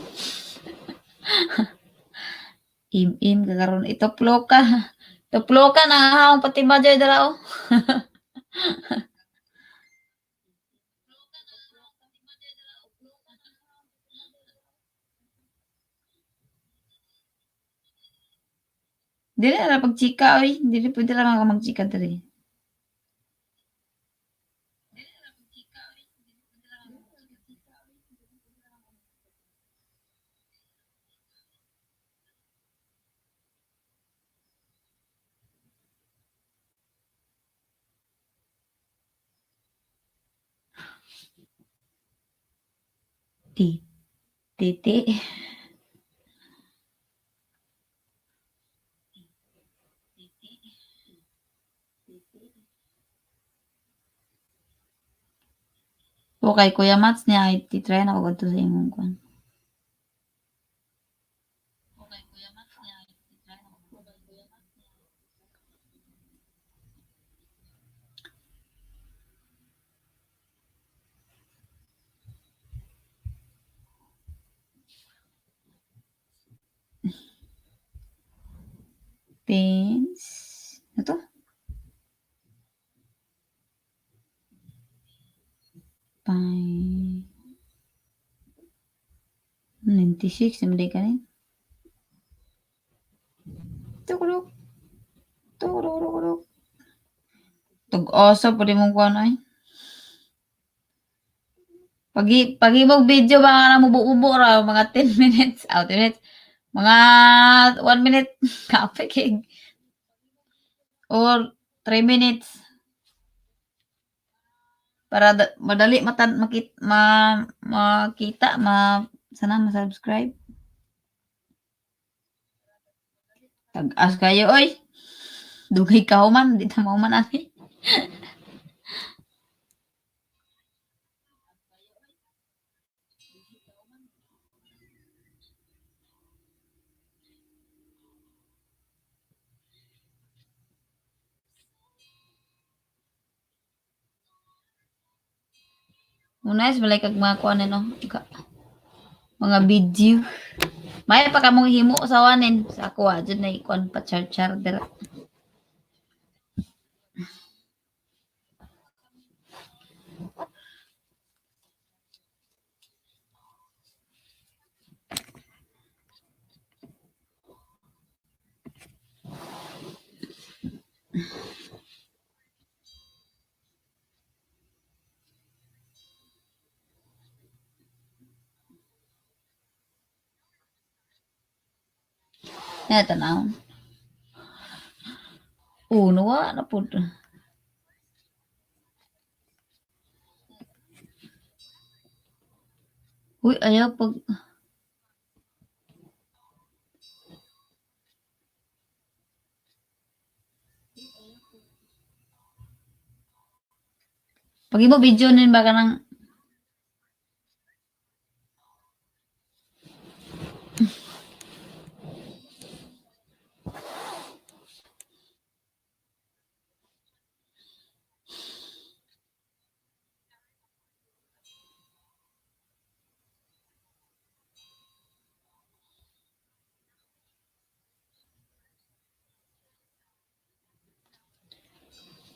Im-Im kakaroon. Itoplo ka. Itoplo ka na haong pati madya dala o. Dili na pagchika oy. Dili pwede lang ka magchika diri. Titi. O kay Kuya Mats niya ay titry na ko gadto sa imong kwan. Pins. Ito. Pai. 96 naman kanin. Tukuruk. Tukuruk. Tug-oso pwede mong kuhan ay. Pagi mo video ba nga na mubo-ubo ra mga 10 minutes. 10 minutes. Mga 1 minute. Kapikig. Or 3 minutes. Para madali makita, sana ma-subscribe. Tag-as kayo, oy. Dugay ka human, di ta mauman ani. Unais balay kag mga kuan no, mga video. May pa kamong himo sa wanin sa ako jud na kuan pa char dira. Na tanawon. Nawa na pud. Uy, ayaw pag pag imo video nin ba kanang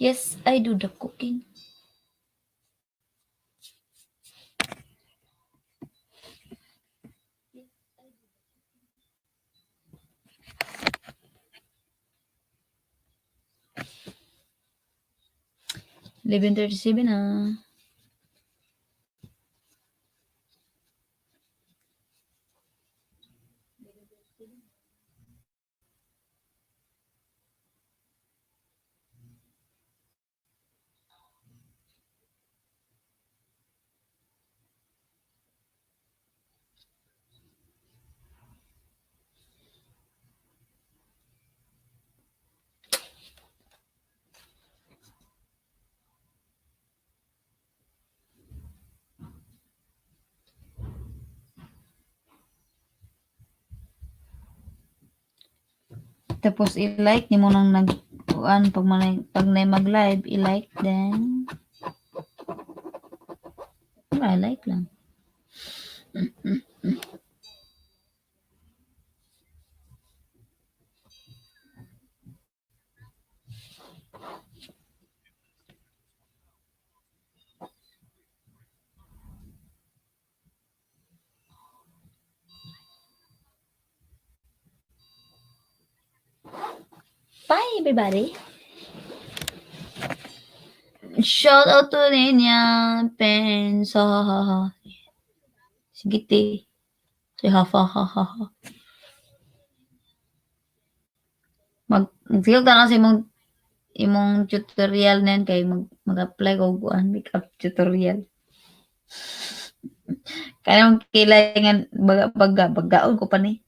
yes, I do the cooking. Eleven 37 na. Tapos i-like nimo nang nag kuan pag may mag-live, i-like then like lang. Bye everybody. Shout out to Linya Pensa. Sige te. Si hafa ha ha ha. Magsigog ta na sa imong tutorial nen kay mag-apply ko kuan makeup tutorial. Kaya mong kailangan bagaon ko pa ni.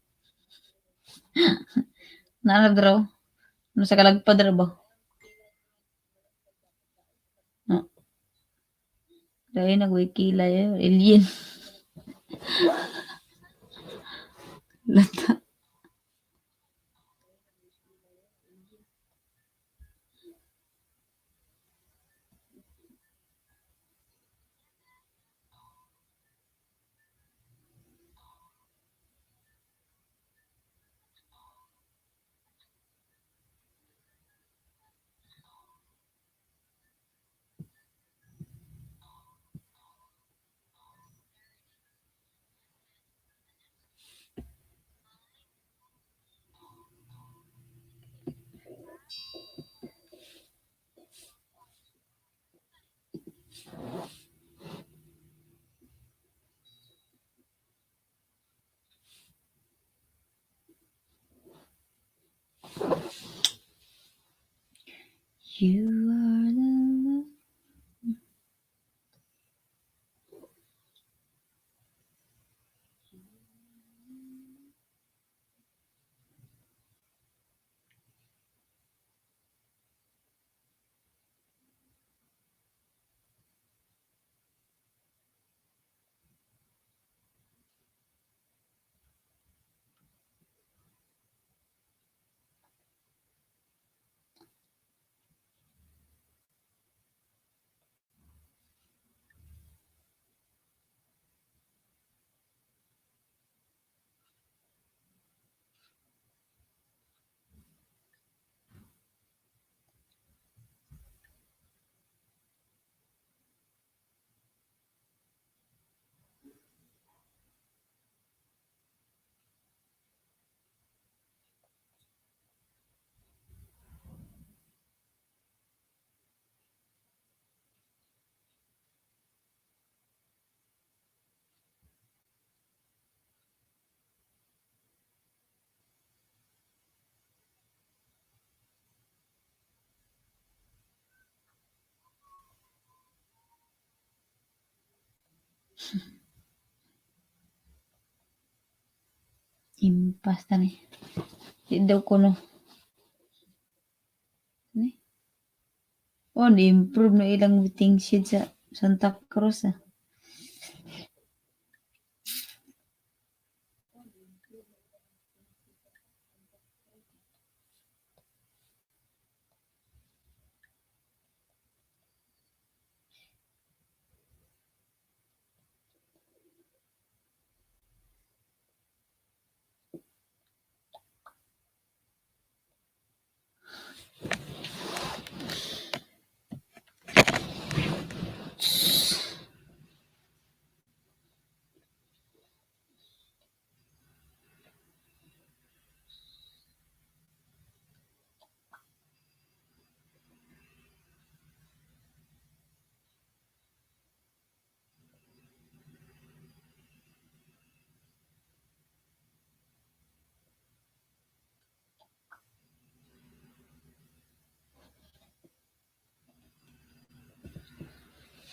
Naanap draw. Ano sa kalagpad ra ba? No. Dahil nag-wikila yun. Alien. Lata. You are the Impas ta ni. Di daw ko no. Ni. Oh, ni-improve na ilang waiting shed sa Santa Cruz ah.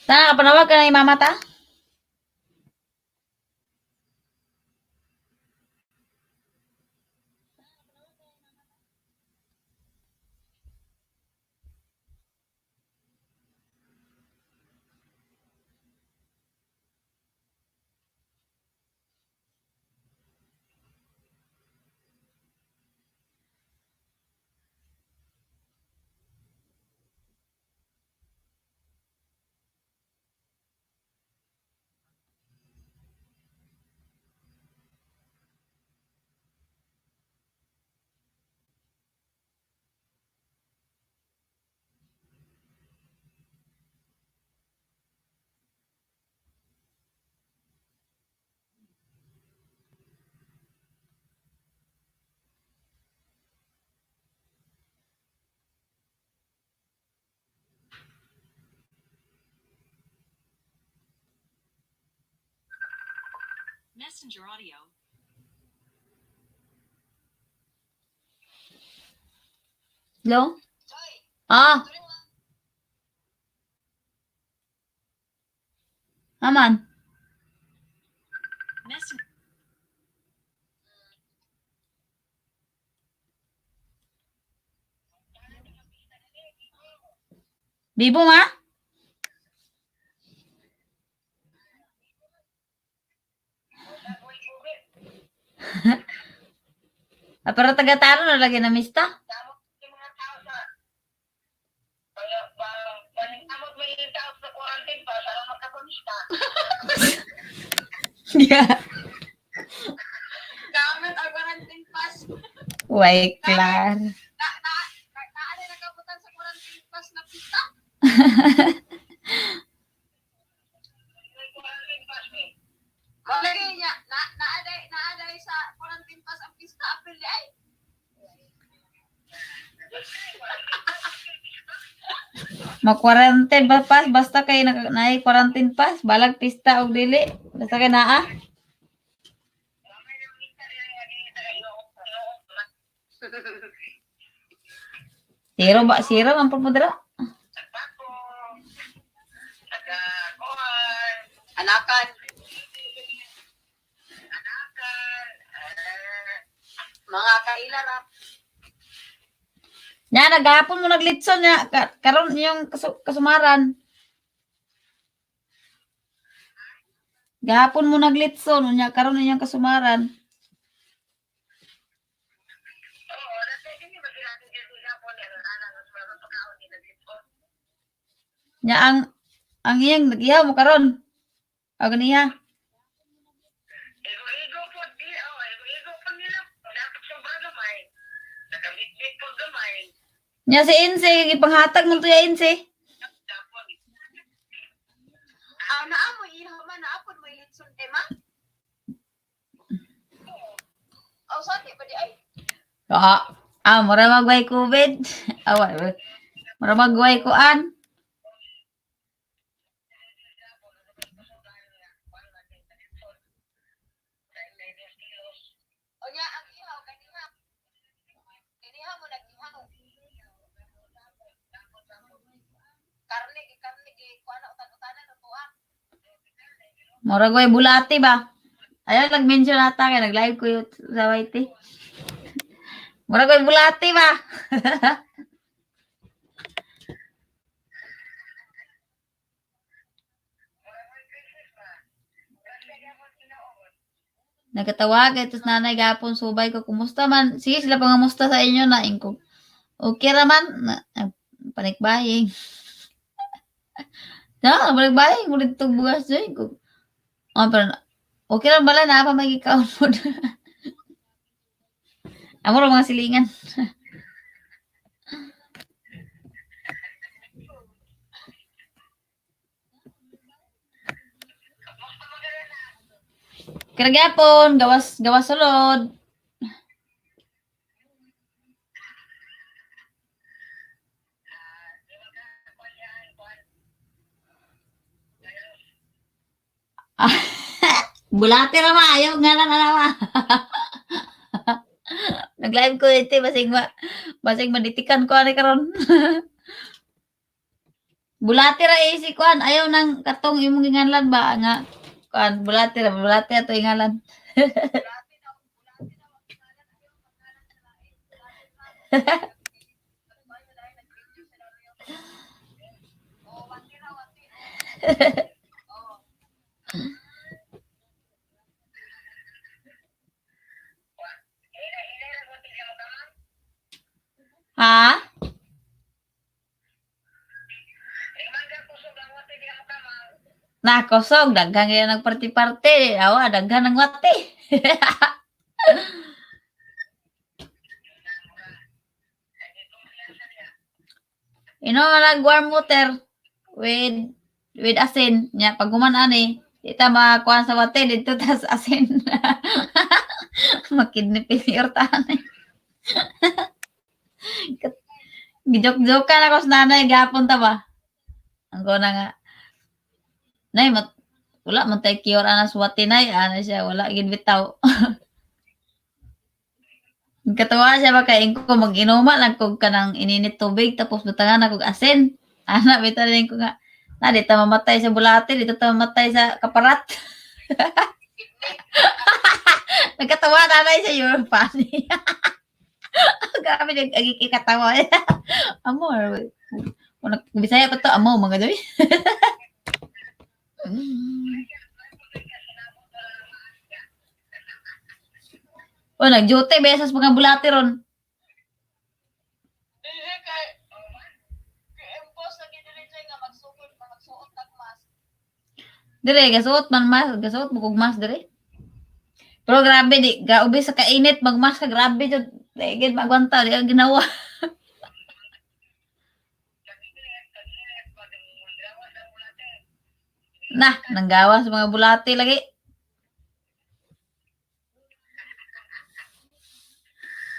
Ta, panawag ka na ni mama ta? Messenger audio. Hello? Ah. Aman. Messenger. Bibo ma? Para taga-taro na lagi na mista. Yeah. Gamit ang quarantine pass. Way, klar. Naano nagabutan sa quarantine pass na pista? Lagi niya, naaday sa quarantine pass ang pista, apil di ay. Mag-quarantine ba pass basta kay naay quarantine pass, balag pista og dili. Basta kay naa. Zero man pud mo dira. Anakan. Mga kaila ra. Nya nagahapon mo naglitson nya karon yung kasumaran. Gahapon mo naglitson nya karon iyang kasumaran. Nya ang iyang nagihaw mo karon. O ganiya. Nya si Inse gipanghatag mo to ya Inse. Naamo ihaw man naapod mo ilitson tema. Oh, sorry pa di ay. Mura magway COVID. Mura magway kuan. O nya ang ihaw kaniha. Kaniha mo nag-ihaw. Karne kuana utan-utanan to tuwa. Mura ko bulati ba? Ayaw nag-mention ata kaya nag-live ko yun sa YT. Mura ko bulati ba? Nagkatawag, tapos nanay gapon, subay ko, kumusta man? Sige, sila pangamusta sa inyo na, ko. Okay raman, panikbaying. Na, panikbaying, ulit itong bugas dyan ko. Pero, okay lang bala, na pa magikaon mo. Amo rin mga silingan. Kaya gapon, gawas sulod. Bulate naman, ayaw nga lang naman. Nag-live ko ito, basig maditikan ko ani karon. Bulate ra si kuan, ayaw nang katong imong ginganlan ba nga kuan bulate ato ingalan. Ha? Na kosog daghan kaya nagparti-party, awa daghan ng wati. Lag warm water with asin nya pag human ani ita makuan sa wate dito tas asin. Makidnipin ni ortahan. Gijok-jokan ako sa nanay gapon ta ba. Ang ko na nga. Nay wala man tay kiyor ana swati nay ana siya wala gid bitaw. Katawa siya ba kay ko mag-inuma lang kog kanang ininit tubig tapos butangan ako asin. Ana bitaw ko nga na dito mamatay sa bulate dito ta mamatay sa kaparat. Nagkatawa nanay siya you're funny. Grabe nag-ikikatawa. Amor. Bisaya pa to amo mga doy. O, nag-jote, besas mga bulate ron. Dire, gasuot man mas, gasuot bukog mas dire. Pero grabe di, gaubi sa kainit magmas ka grabe jud. Dagid magwanta di ang ginawa. Nah, nanggawa sa mga bulate lagi.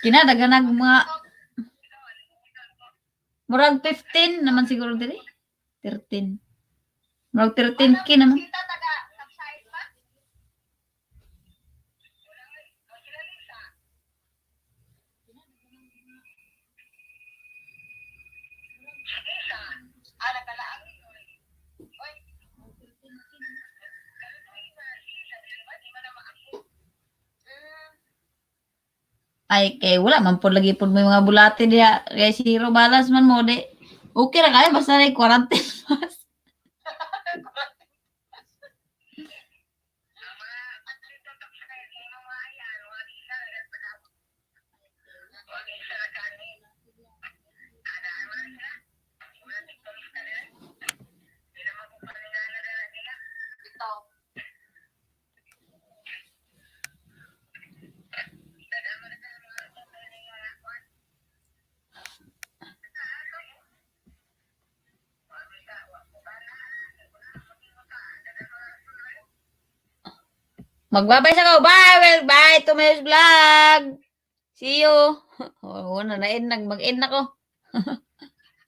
Kinadaganag mga murag 15 naman siguro dire. 13. Murag 13 ki naman. Ay, kay wala man po lagi po may mga bulate diya. Kaya si Robalas man mo, di. Okay na kaya, basta na 40 mas. Magbabay sa ko. Bye! Well, bye to my vlog. See you. Oh, na-end. Mag-end na ko.